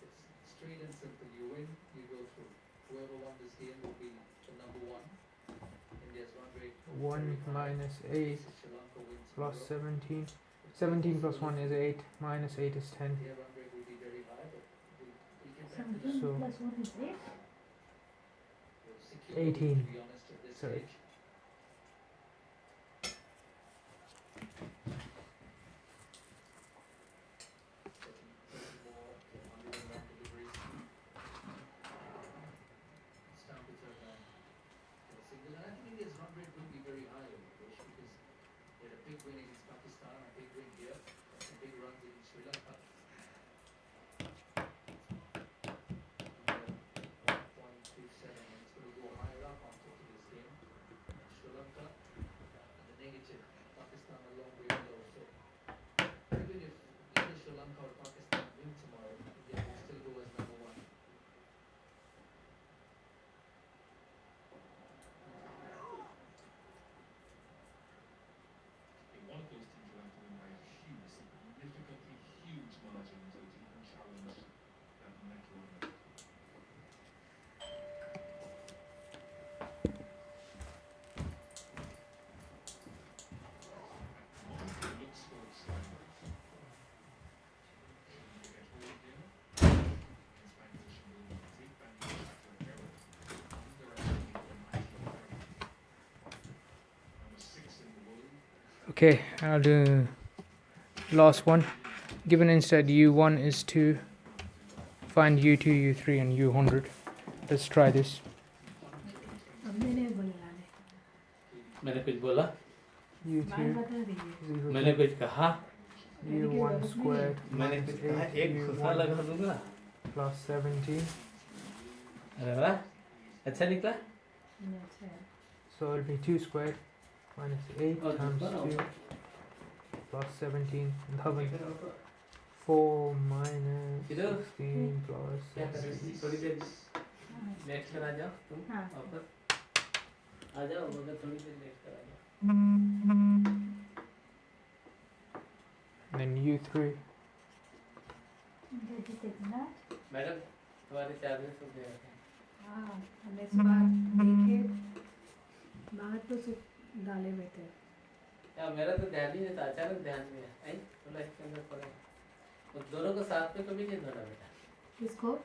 It's straight and simple. You win, you go through. Whoever won this game will be the number one. India's run rate. 1 minus 8 Sri Lanka wins plus tomorrow. 17. 17 plus 1 is 8 minus 8 is 10. Their run rate will be very high, but we can 17 So- plus 1 is 8. secure, 18. to be honest, at this Sorry. stage. Thirty more, 101 deliveries. It's time to turn down for a single. And I think India's run rate will be very high, Rosh, because they had a big win against Pakistan, a big win here, some big runs in Sri Lanka. And, 1.27, and it's going to go higher up after this game. Sri Lanka, in the negative. Pakistan a long way below. So even if either Sri Lanka or Pakistan win tomorrow, India will still go as number one. in one of those teams will have to win by a huge, significantly huge margin to even challenge that net run. Monica looks for strikers. They get hold here. His back position will take back the back to the error. They're actually number 6 in the world. Okay, I'll do last one. Given instead U1 is 2, find U2, U3 and U100. Let's try this. अब मैंने बोला है मैंने कुछ बोला मैं U2 बता दीजिए 0 मैंने कुछ कहा U1 squared मैंने minus कुछ कहा 8 एक खुशा U1 लगा दूंगा plus 17. अरे वाह अच्छा निकला अच्छा है So it'll be 2 squared minus 8 और times दूसरा 2 plus 17. Dhawan. 4 minus इधर 16 plus क्या कर रही 17. थी थोड़ी देर नेक्स्ट कर आ जाओ तुम हाँ वापस आ जाओ मगर थोड़ी देर नेक्स्ट कर आ जाओ Then U3. जैसे कितना मैडम तुम्हारे चार्जेस हो गए हैं हाँ हमें इस बार देखे बाहर तो सिर्फ डाले हुए थे क्या मेरा तो ध्यान ही नहीं था अचानक ध्यान में आई बोला इसके अंदर पड़े तो दोनों को साथ में कभी नहीं धोना बेटा किसको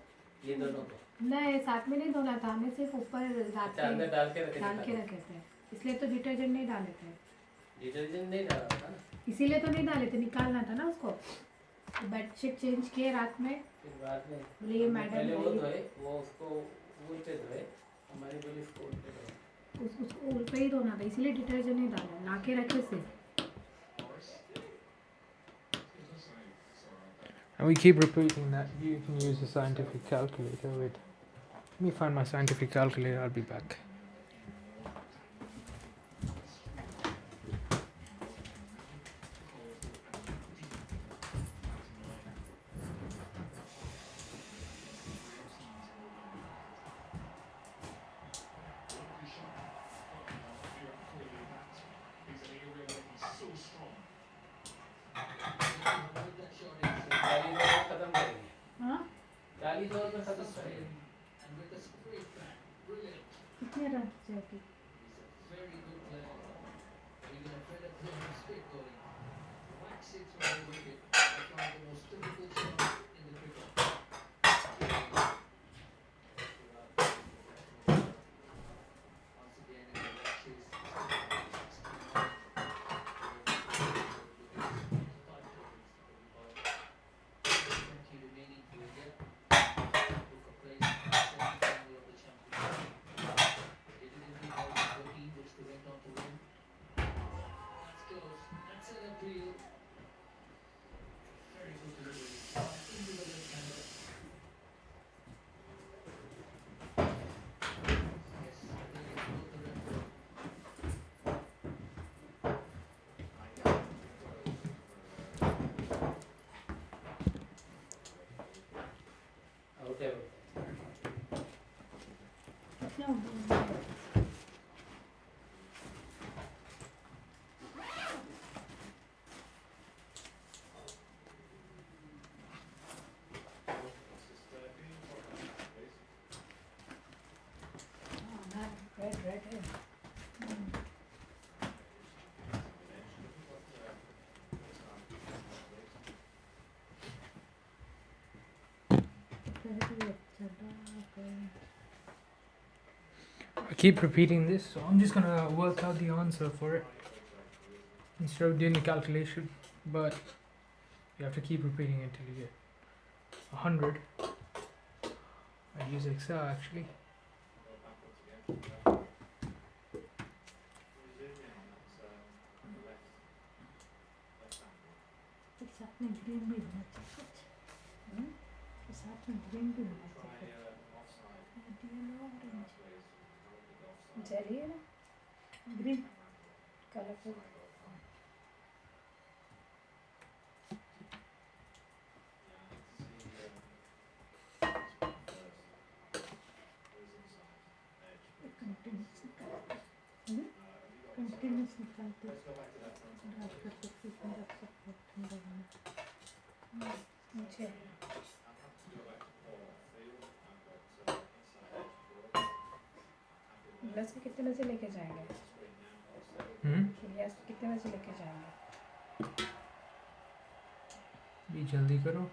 ये दोनों को नहीं साथ में नहीं धोना था हमें सिर्फ ऊपर अच्छा रात अंदर में डाल के रखे डाल के रखे थे इसलिए तो डिटर्जेंट नहीं डाले थे डिटर्जेंट नहीं डाला था ना इसीलिए तो नहीं डाले थे निकालना था ना उसको बेडशीट चेंज किए रात में फिर बाद में बोले ये मैडम पहले वो भाई धोए वो उसको उल्टे धोए हमारी बोली इसको उल्टे धोए उसको उल्टे ही धोना था इसीलिए डिटर्जेंट नहीं डाला ला के रखे सिर्फ And we keep repeating that you can use a scientific calculator. Wait, let me find my scientific calculator. I'll be back. खत्म करेंगे हाँ 40 ओवर में खत्म करेंगे कितने रन चाहिए I keep repeating this, so I'm just gonna work out the answer for it instead of doing the calculation. But you have to keep repeating it till you get 100. I use Excel actually. साथ में green भी होना चाहिए कुछ साथ में green भी होना चाहिए चलिए ना ग्रीन कलरफुल कंटिन्यूस निकालते डाल करके फिर रख सकते हैं ठंडा होने नीचे गिलास के कितने बजे लेके जाएंगे गिलास कितने बजे लेके जाएंगे भी जल्दी करो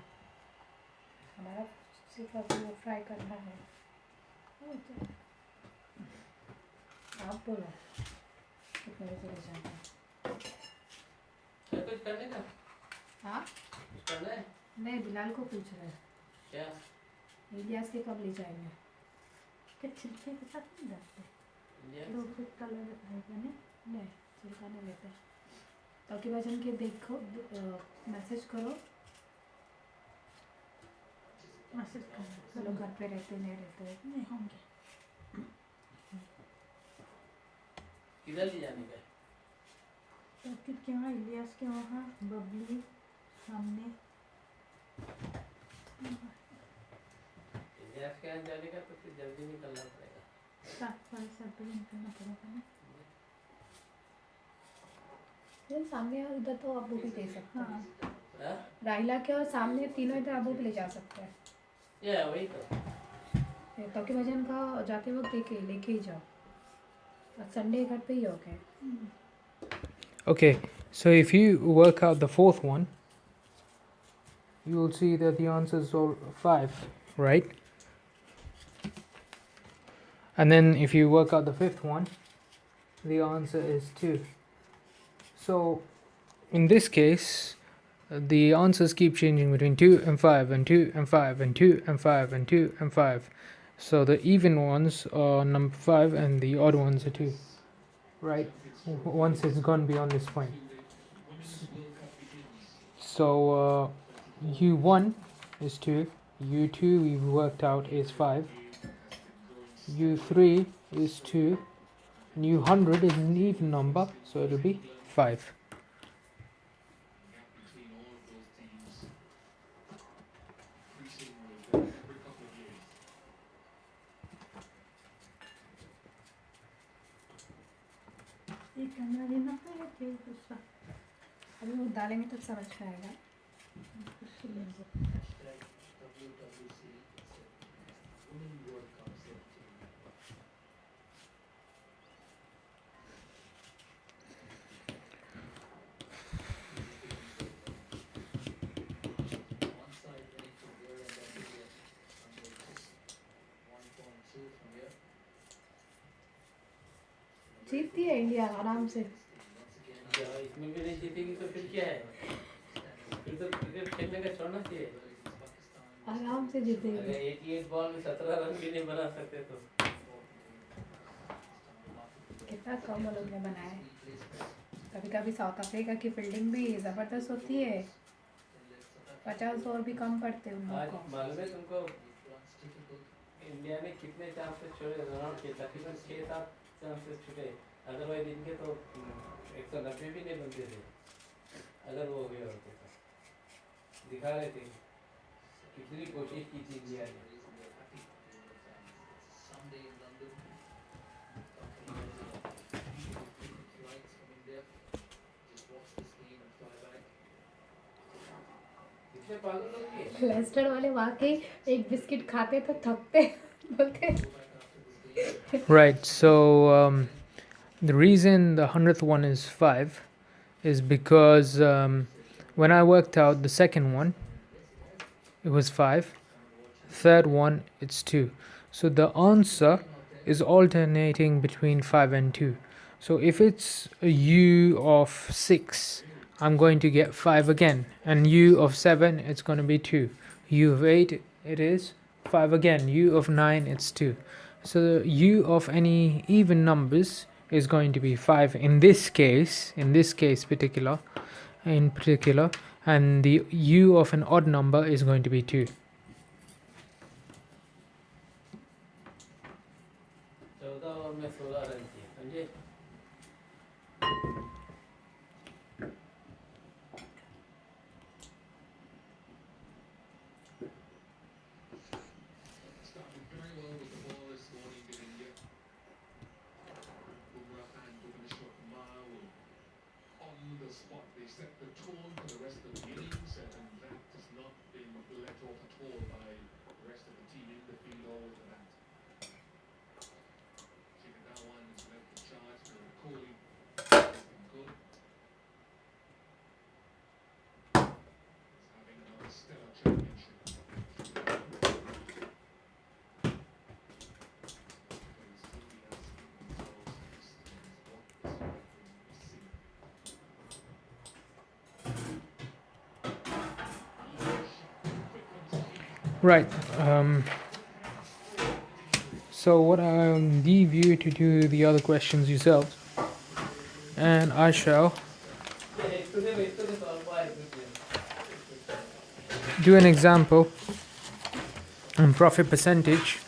हमारा सिर्फ अभी वो फ्राई करना है आप बोलो कितने बजे ले जाएंगे कुछ करने का हाँ कुछ करना है नहीं बिलाल को पूछ रहे हैं क्या इलियास के कब ले जाएंगे के छिलके के साथ नहीं डालते तो फिर कलर आएगा नहीं छिलका नहीं लेते ताकि वजन के देखो मैसेज करो मैसेज करना चलो घर पे रहते नहीं रहते नहीं होंगे किधर ले जाने का तो के वहाँ इलियास के वहाँ बबली सामने गैस के यहाँ जाने का तो फिर जल्दी निकलना पड़ेगा 7 बजे निकलना पड़ेगा ना फिर सामने और इधर तो अबू भी दे सकते हैं हाँ राहिला के और सामने तीनों इधर अबू भी ले जा सकते हैं या वही तो ताकि वजन का जाते वक्त लेके ही जाओ और संडे घर पे ही हो गए Okay, so if you work out the fourth one, you will see that the answer is all 5, right? And then if you work out the fifth one, the answer is 2. So in this case, the answers keep changing between 2 and 5 and 2 and 5 and 2 and 5 and 2 and 5. So the even ones are number 5 and the odd ones are 2, right? Once it's gone beyond this point. So U1 is 2, U2 we've worked out is 5, U3 is 2, and U100 is an even number, so it'll be 5. ये करना देना है या फिर दूसरा अभी वो डालेंगे तब समझ में आएगा कुछ लेंगे जीतती है इंडिया आराम से इसमें भी नहीं जीतेगी तो फिर क्या है फिर तो क्रिकेट खेलने का छोड़ना चाहिए आराम से जीतेगी अगर 88 बॉल में 17 रन भी नहीं बना सकते तो कितना कम वो लोग ने बनाए कभी कभी साउथ अफ्रीका की फील्डिंग भी ज़बरदस्त होती है 50 और भी कम पड़ते उन आज लोग को मालूम है तुमको इंडिया ने कितने चांसेस छोड़े रन आउट के तकरीबन 6-7 चांसेस छूटे अदरवाइज इनके तो 190 भी नहीं बनते थे अगर वो हो गया होते तो दिखा रहे थे कितनी कोशिश की थी इंडिया ने इतने पागल लोग हैं लेस्टर वाले वाकई एक बिस्किट खाते तो थकते बोलते Right, so the reason the 100th one is 5 is because when I worked out the second one, it was 5, third one it's 2. So the answer is alternating between 5 and 2. So if it's a u of 6, I'm going to get 5 again, and u of 7 it's going to be 2. U of 8 it is 5 again. U of 9 it's 2. So the u of any even numbers is going to be 5 in this case, in particular, and the u of an odd number is going to be 2. Started very well with the ball this morning in India. Bumrah and Bhubaneswar Kumar will on the spot. They set the tone for the rest of the innings, and that has not been let off at all by the rest of the team in the field all over that. Shikhar Dhawan has led the charge. Virat Kohli has been good. He's having another stellar championship. Right. So what I'll leave you to do the other questions yourselves, and I shall do an example on profit percentage.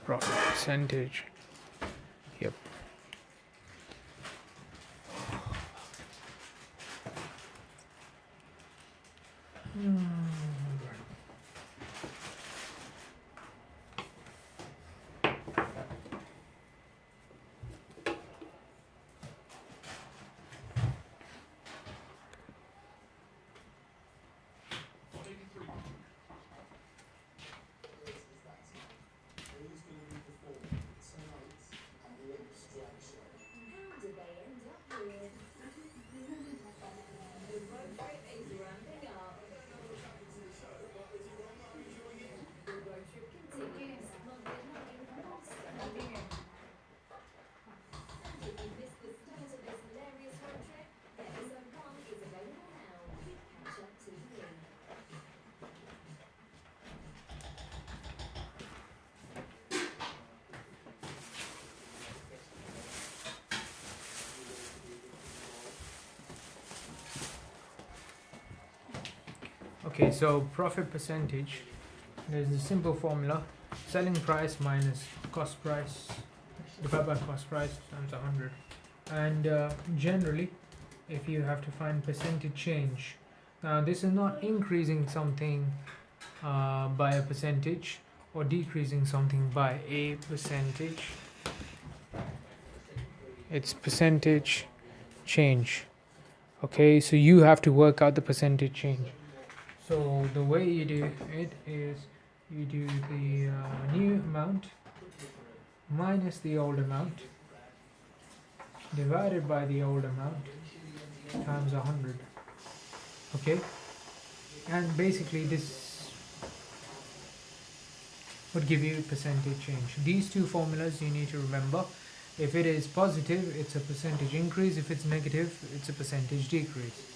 Profit percentage. Yep. Okay, so profit percentage, there's a simple formula: selling price minus cost price divided by cost price times 100. And generally, if you have to find percentage change, now this is not increasing something by a percentage or decreasing something by a percentage. It's percentage change. Okay, so you have to work out the percentage change. So the way you do it is you do the new amount minus the old amount divided by the old amount times 100. Okay, and basically this would give you percentage change. These two formulas you need to remember. If it is positive, it's a percentage increase. If it's negative, it's a percentage decrease.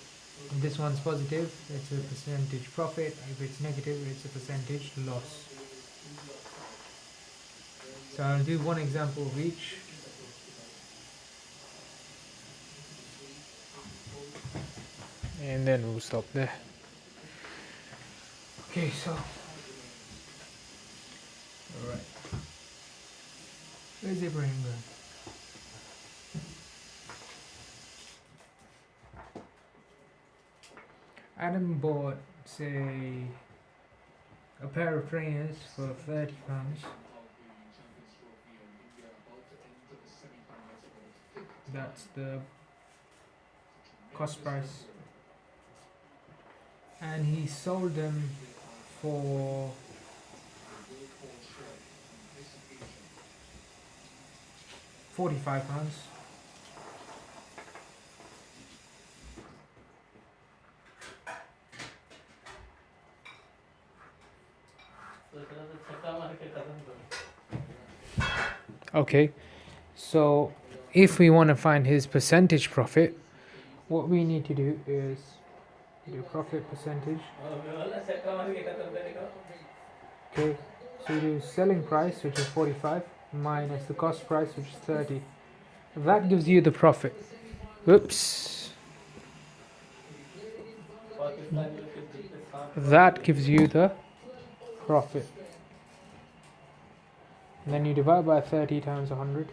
If this one's positive, it's a percentage profit. If it's negative, it's a percentage loss. So I'll do one example of each. And then we'll stop there. Okay, so alright. Where's Ibrahim going? Adam bought, say, a pair of trainers for £30. Of the Champions Trophy and India about to end that's the cost price, and he sold them for £45. तो इतना तो छक्का मार के खत्म करो Okay, so if we want to find his percentage profit, what we need to do is do profit percentage. और मैं वाला छक्का मार के खत्म करेगा Okay, so we do selling price, which is 45, minus the cost price, which is 30. That gives you the profit. Oops. Pakistani लोग के दिल पे सांप That gives you the profit. And then you divide by 30 times 100.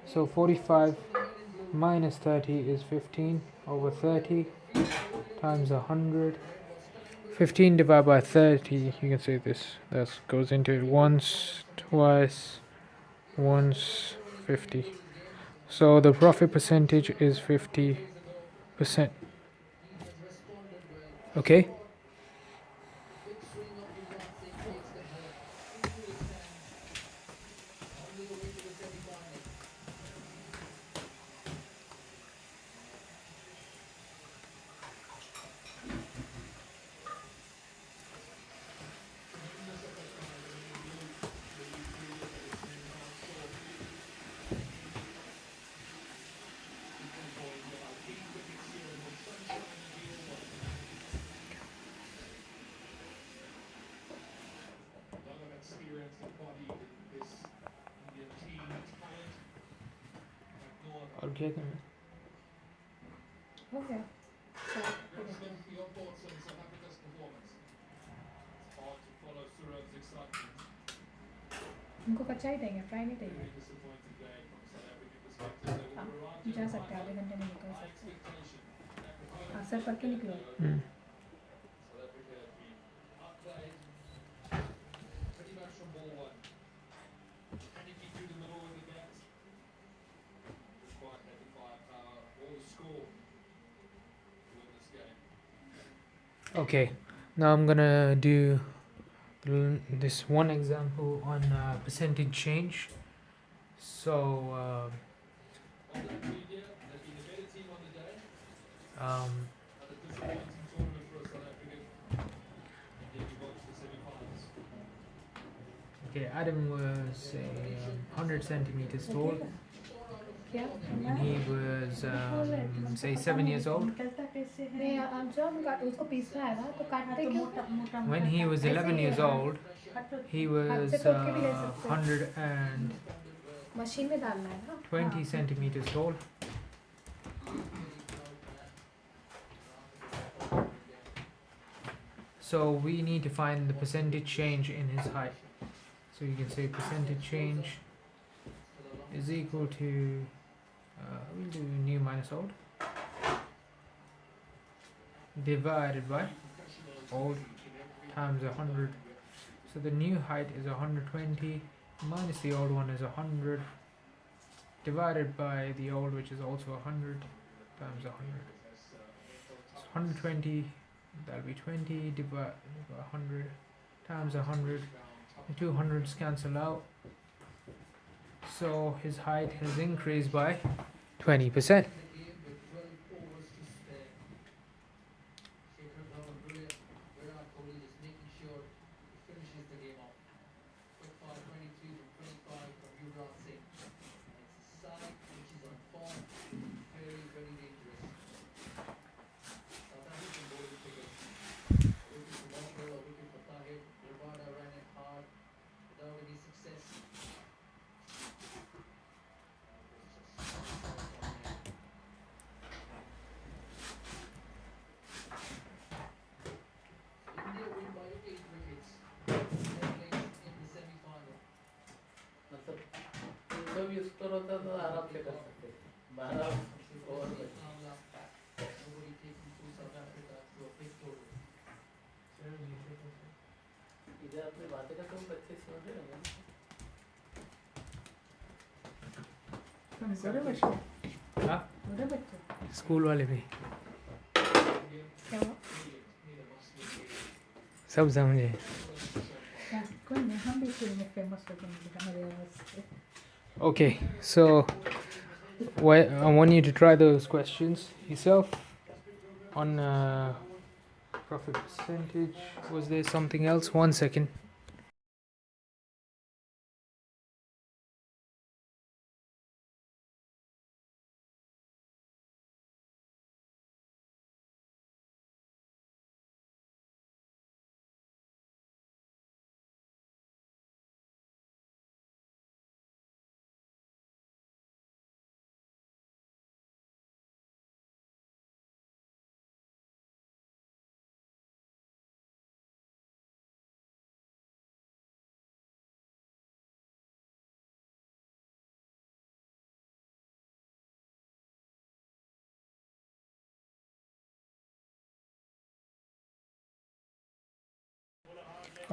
So 45 minus 30 is 15 over 30 times 100. 15 divided by 30, you can say this. That goes into it once, twice, once, 50. So the profit percentage is 50%. Okay? I'll get them. हो गया Your thoughts on South Africa's performance? It's hard to follow Surav's excitement. उनको कच्चा ही देंगे fry नहीं देंगे Very disappointing day from South African perspective. They were arrived जा सकते हैं आधे घंटे में निकल high सकते expectation. हैं असर पढ़ के निकलो South Africa have been outplayed pretty much from ball one. Panicking through the middle with the bats. Just quite had the firepower or the score to win this game. Okay, now I'm gonna do this one example on percentage change. So, On that media, they've been a better team on the day. um, But a disappointing tournament for South African. And yet we got to the semi-finals. okay, Adam was 100 centimeters tall, क्या and he was, say, 7 years old. निकलता कैसे है नहीं अब जब उसको पीसना है ना तो काटते तो क्यों मोटा मोटा When he was 11 years old, he was से तोड़ के भी ले सकते हो। 120 मशीन में डालना है ना centimeters tall. So we need to find the percentage change in his height. So you can say percentage change is equal to, we'll do new minus old, divided by old times 100. So the new height is 120 minus the old one is 100 divided by the old, which is also 100, times 100. So 120, that'll be 20 divided by 100 times 100. The 200s cancel out. So his height has increased by 20%. मतलब 320 पर होता तो आराम से कर सकते 12 over में इधर अपनी बातें का तुम बच्चे सुन रहे हो ना ज़रूर मशीन रहे बच्चे स्कूल वाले भी क्या हुआ सब समझे. क्या कोई नहीं हम भी स्कूल में फेमस हो गए हमारे आवाज़ से Okay, so I want you to try those questions yourself on profit percentage. Was there something else? 1 second.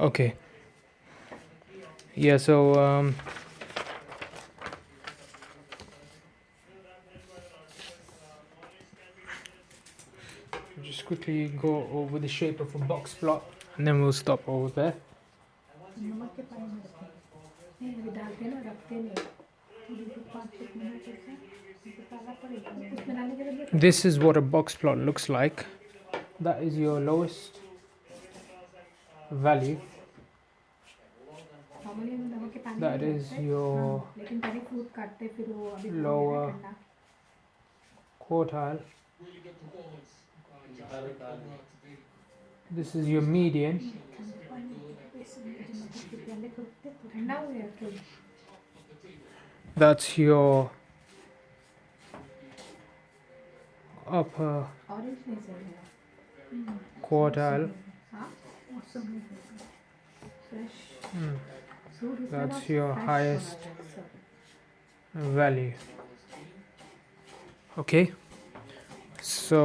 Okay. Yeah, so just quickly go over the shape of a box plot and then we'll stop over there. नमक के पानी में रखते नहीं अभी डालते ना रखते नहीं थोड़ी देर 5-6 मिनट ऐसे डालना पड़ेगा उसमें डालने के लिए This is what a box plot looks like. That is your lowest value. Normally हम नमक के पानी That में is रखते हैं your लेकिन पहले फ्रूट काटते फिर वो अभी lower ठंडा quartile. Really good performance. Bharat आ गया. This is your median. ठंडे पानी में ऐसे नमक के प्याले करते तो ठंडा हो गया फिर That's your upper ऑरेंज नहीं सही है quartile. हाँ मौसम में fresh Hmm. Fruit That's your highest value. Okay, so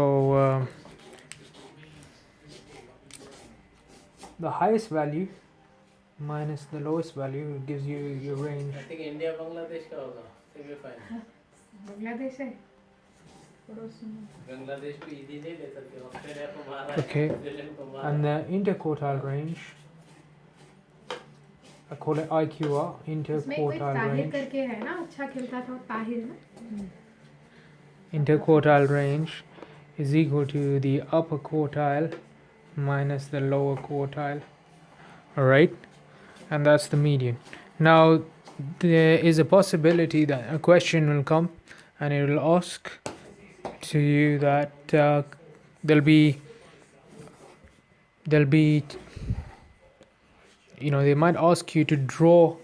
the highest value minus the lowest value gives you your range. I think India Bangladesh का होगा सेमीफाइनल. बांग्लादेश है पड़ोस में बांग्लादेश को इजी नहीं ले सकते. ऑस्ट्रेलिया को मारा. Okay. न्यूजीलैंड को मारा. And the interquartile range, I call it IQR, इसमें कोई interquartile ताहिर range. करके है ना अच्छा खेलता था वो ताहिर ना Interquartile range is equal to the upper quartile minus the lower quartile. Alright, and that's the median. Now, there is a possibility that a question will come and it will ask to you that there'll be they might ask you to draw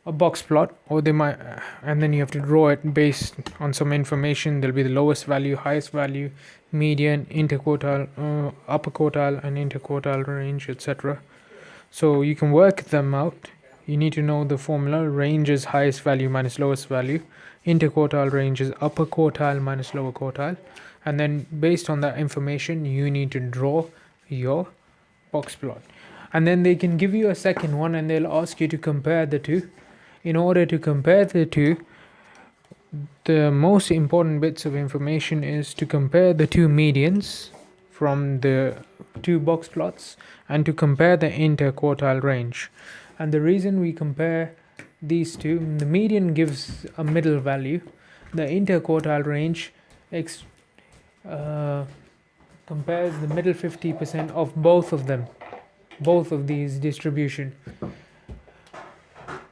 a box plot, or they might and then you have to draw it based on some information. There'll be the lowest value, highest value, median, interquartile, upper quartile and interquartile range, etc. So you can work them out. You need to know the formula. Range is highest value minus lowest value. Interquartile range is upper quartile minus lower quartile. And then based on that information, you need to draw your box plot. And then they can give you a second one and they'll ask you to compare the two. In order to compare the two, the most important bits of information is to compare the two medians from the two box plots and to compare the interquartile range. And the reason we compare these two, the median gives a middle value, the interquartile range compares the middle 50% of both of them, both of these distribution.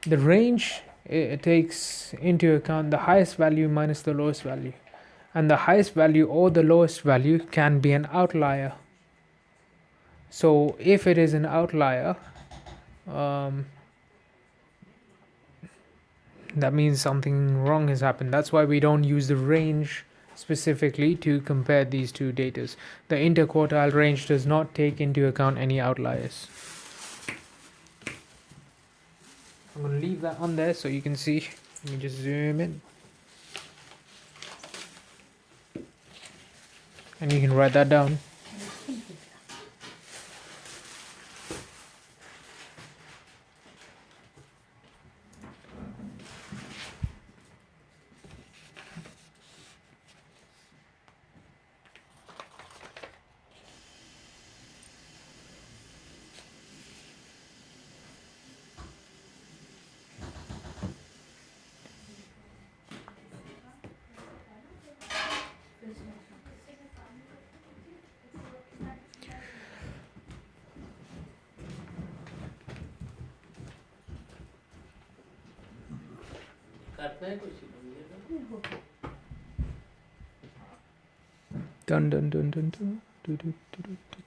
The range, it takes into account the highest value minus the lowest value, and the highest value or the lowest value can be an outlier. So if it is an outlier, that means something wrong has happened. That's why we don't use the range specifically to compare these two datas. The interquartile range does not take into account any outliers. I'm going to leave that on there so you can see. Let me just zoom in. And you can write that down. काटना है कुछ ये हो गया। Dun dun dun dun dun. Do, do, do, do, do.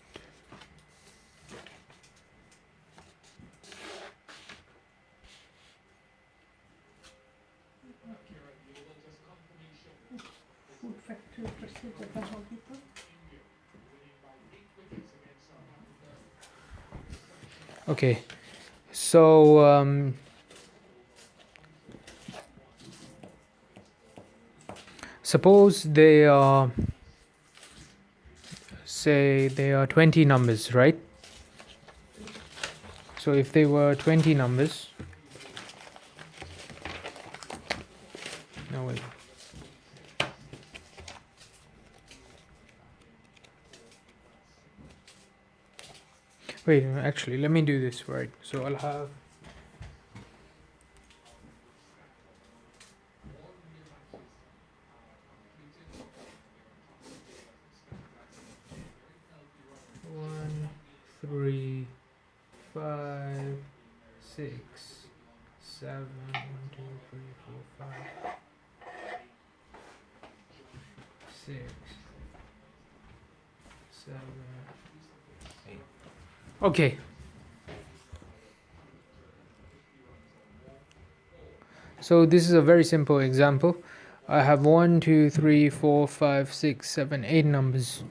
Food factory ऊपर से जगह होगी तो Okay, so suppose they are, say they are 20 numbers, right? So if they were 20 numbers, no wait. Wait, actually, let me do this right. So I'll have one, 3, 5, 6, 7, 1, 2, 3, 4, 5, 6, 7, 8. Okay. So this is a very simple example. I have 1, 2, 3, 4, 5, 6, 7, 8 numbers.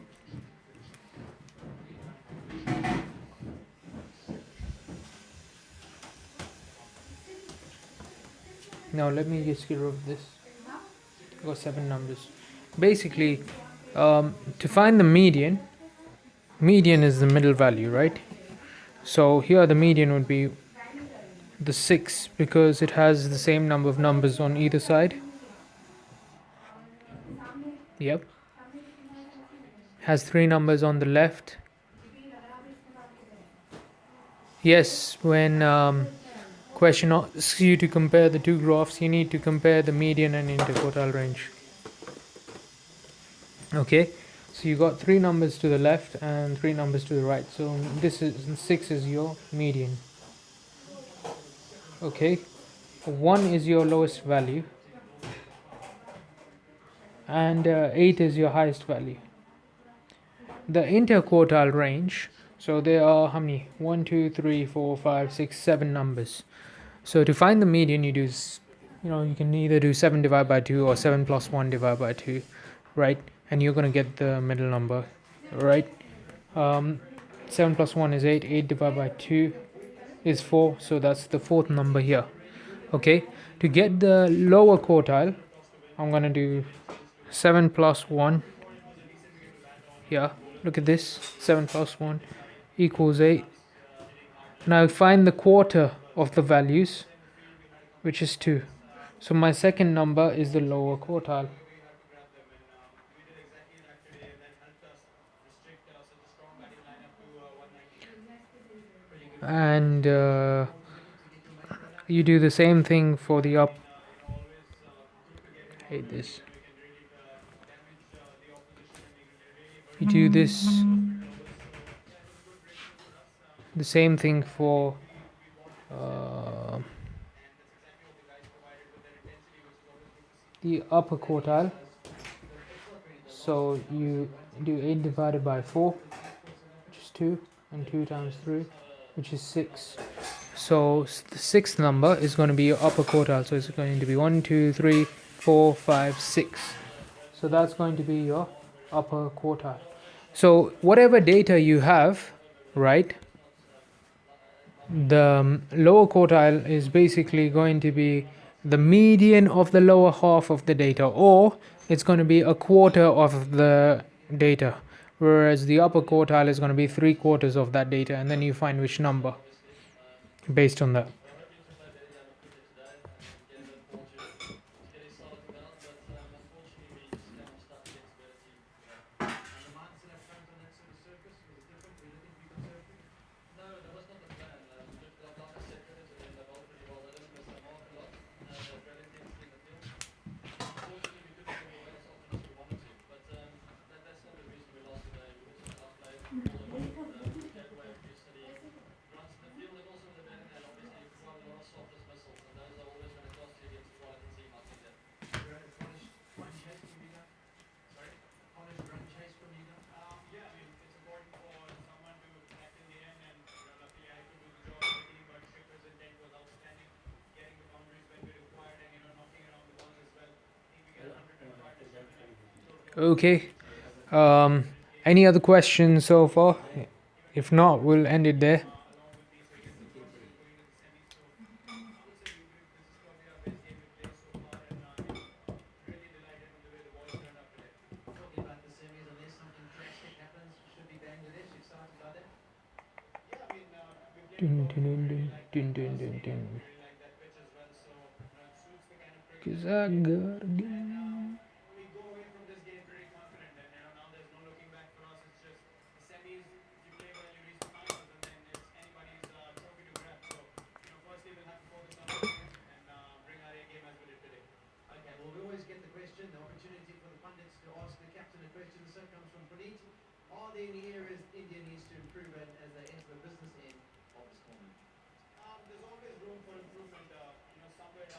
Now let me just get rid of this. I got 7 numbers. Basically, to find the median is the middle value, right? So here the median would be the 6 because it has the same number of numbers on either side. Yep. Has 3 numbers on the left. Yes, when question asks you to compare the two graphs, you need to compare the median and interquartile range. Okay, so you got 3 numbers to the left and 3 numbers to the right. So this is 6 is your median. Okay, 1 is your lowest value and 8 is your highest value. The interquartile range, so there are how many? 1, 2, 3, 4, 5, 6, 7 numbers. So to find the median, you do, you can either do 7 divided by 2 or 7 plus 1 divided by 2, right? And you're going to get the middle number, right? 7 plus 1 is 8, 8 divided by 2 is 4, so that's the 4th number here. Okay, to get the lower quartile, I'm going to do 7 plus 1 here. Look at this, 7 plus 1 equals 8. Now find the quarter of the values, which is 2. So my second number is the lower quartile. And you do the same thing for the up. I hate this. You do this. The same thing for the upper quartile. So you do 8 divided by 4, which is 2, and 2 times 3, which is 6. So the 6th number is going to be your upper quartile. So it's going to be 1, 2, 3, 4, 5, 6. So that's going to be your upper quartile. So whatever data you have, right, the lower quartile is basically going to be the median of the lower half of the data, or it's going to be a quarter of the data, whereas the upper quartile is going to be 3/4 of that data, and then you find which number based on that. Okay. Any other questions so far? If not, we'll end it there. Dun, dun, dun, dun, dun, dun, dun, dun. 'Cause I got a gun.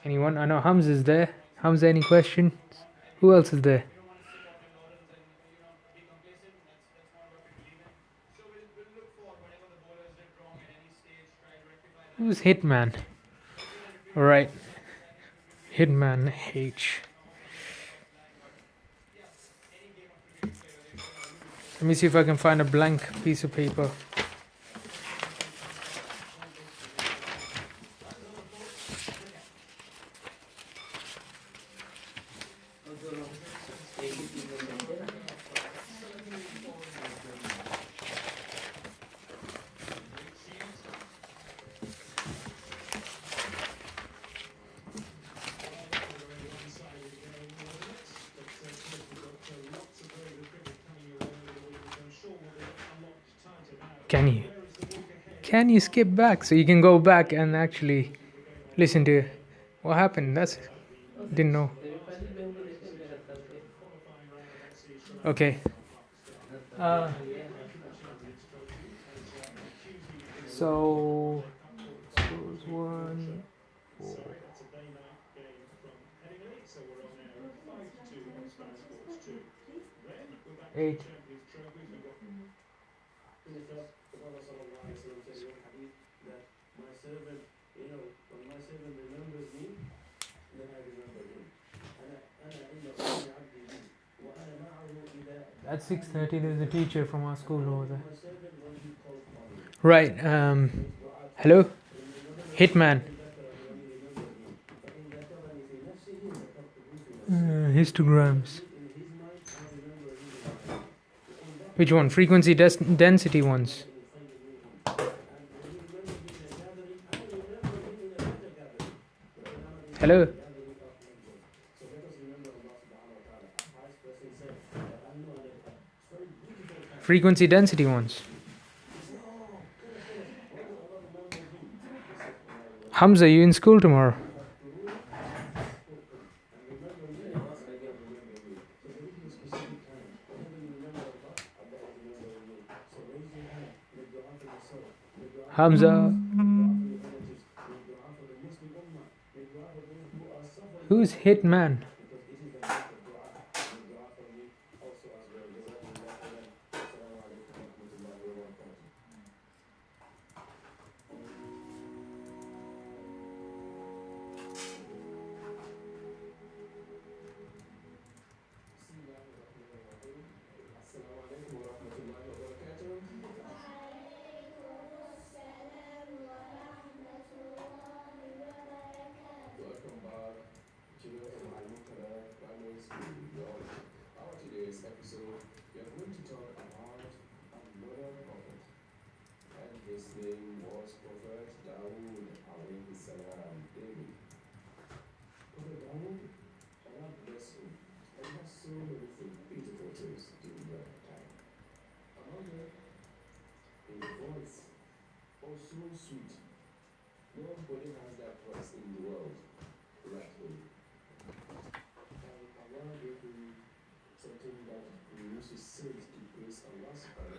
Anyone? I know Hamza's there. Hamza, any questions? Who else is there? Who's Hitman? Alright. Hitman H. Let me see if I can find a blank piece of paper. Can you skip back so you can go back and actually listen to what happened? That's didn't know. Semifinal में उनको देखे मेरे ख्याल से Okay. So scores 1 4 8. At 6:30 there's a teacher from our school over there. Right, hello? Hitman. Histograms. Which one? Frequency density ones. Hello? Frequency density ones. Hamza, you in school tomorrow? Hamza. Who's Hitman?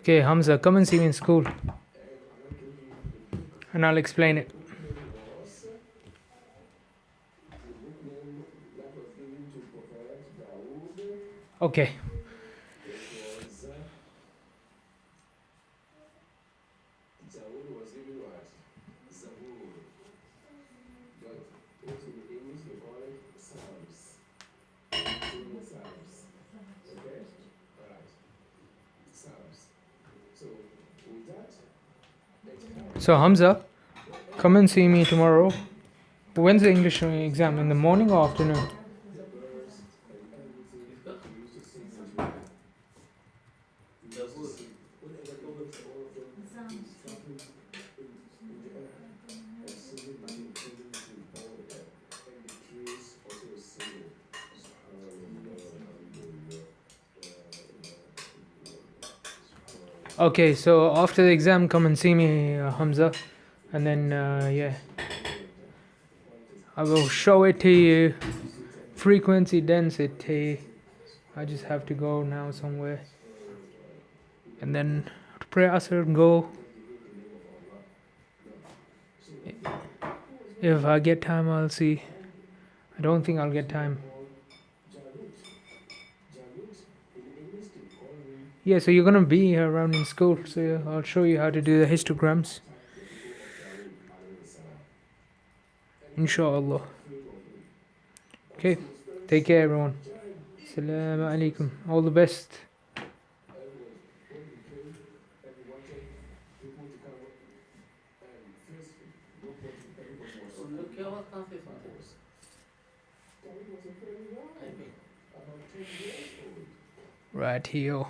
Okay, Hamza, come and see me in school. And I'll explain it. Okay. So Hamza, come and see me tomorrow. When's the English exam? In the morning or afternoon? Okay, so after the exam, come and see me, Hamza, and then yeah, I will show it to you. Frequency density. I just have to go now somewhere, and then pray Asr and go. If I get time, I'll see. I don't think I'll get time. Yeah, so you're gonna be around in school, so I'll show you how to do the histograms. Inshallah. Okay, take care, everyone. Assalamu alaikum. All the best. Right here.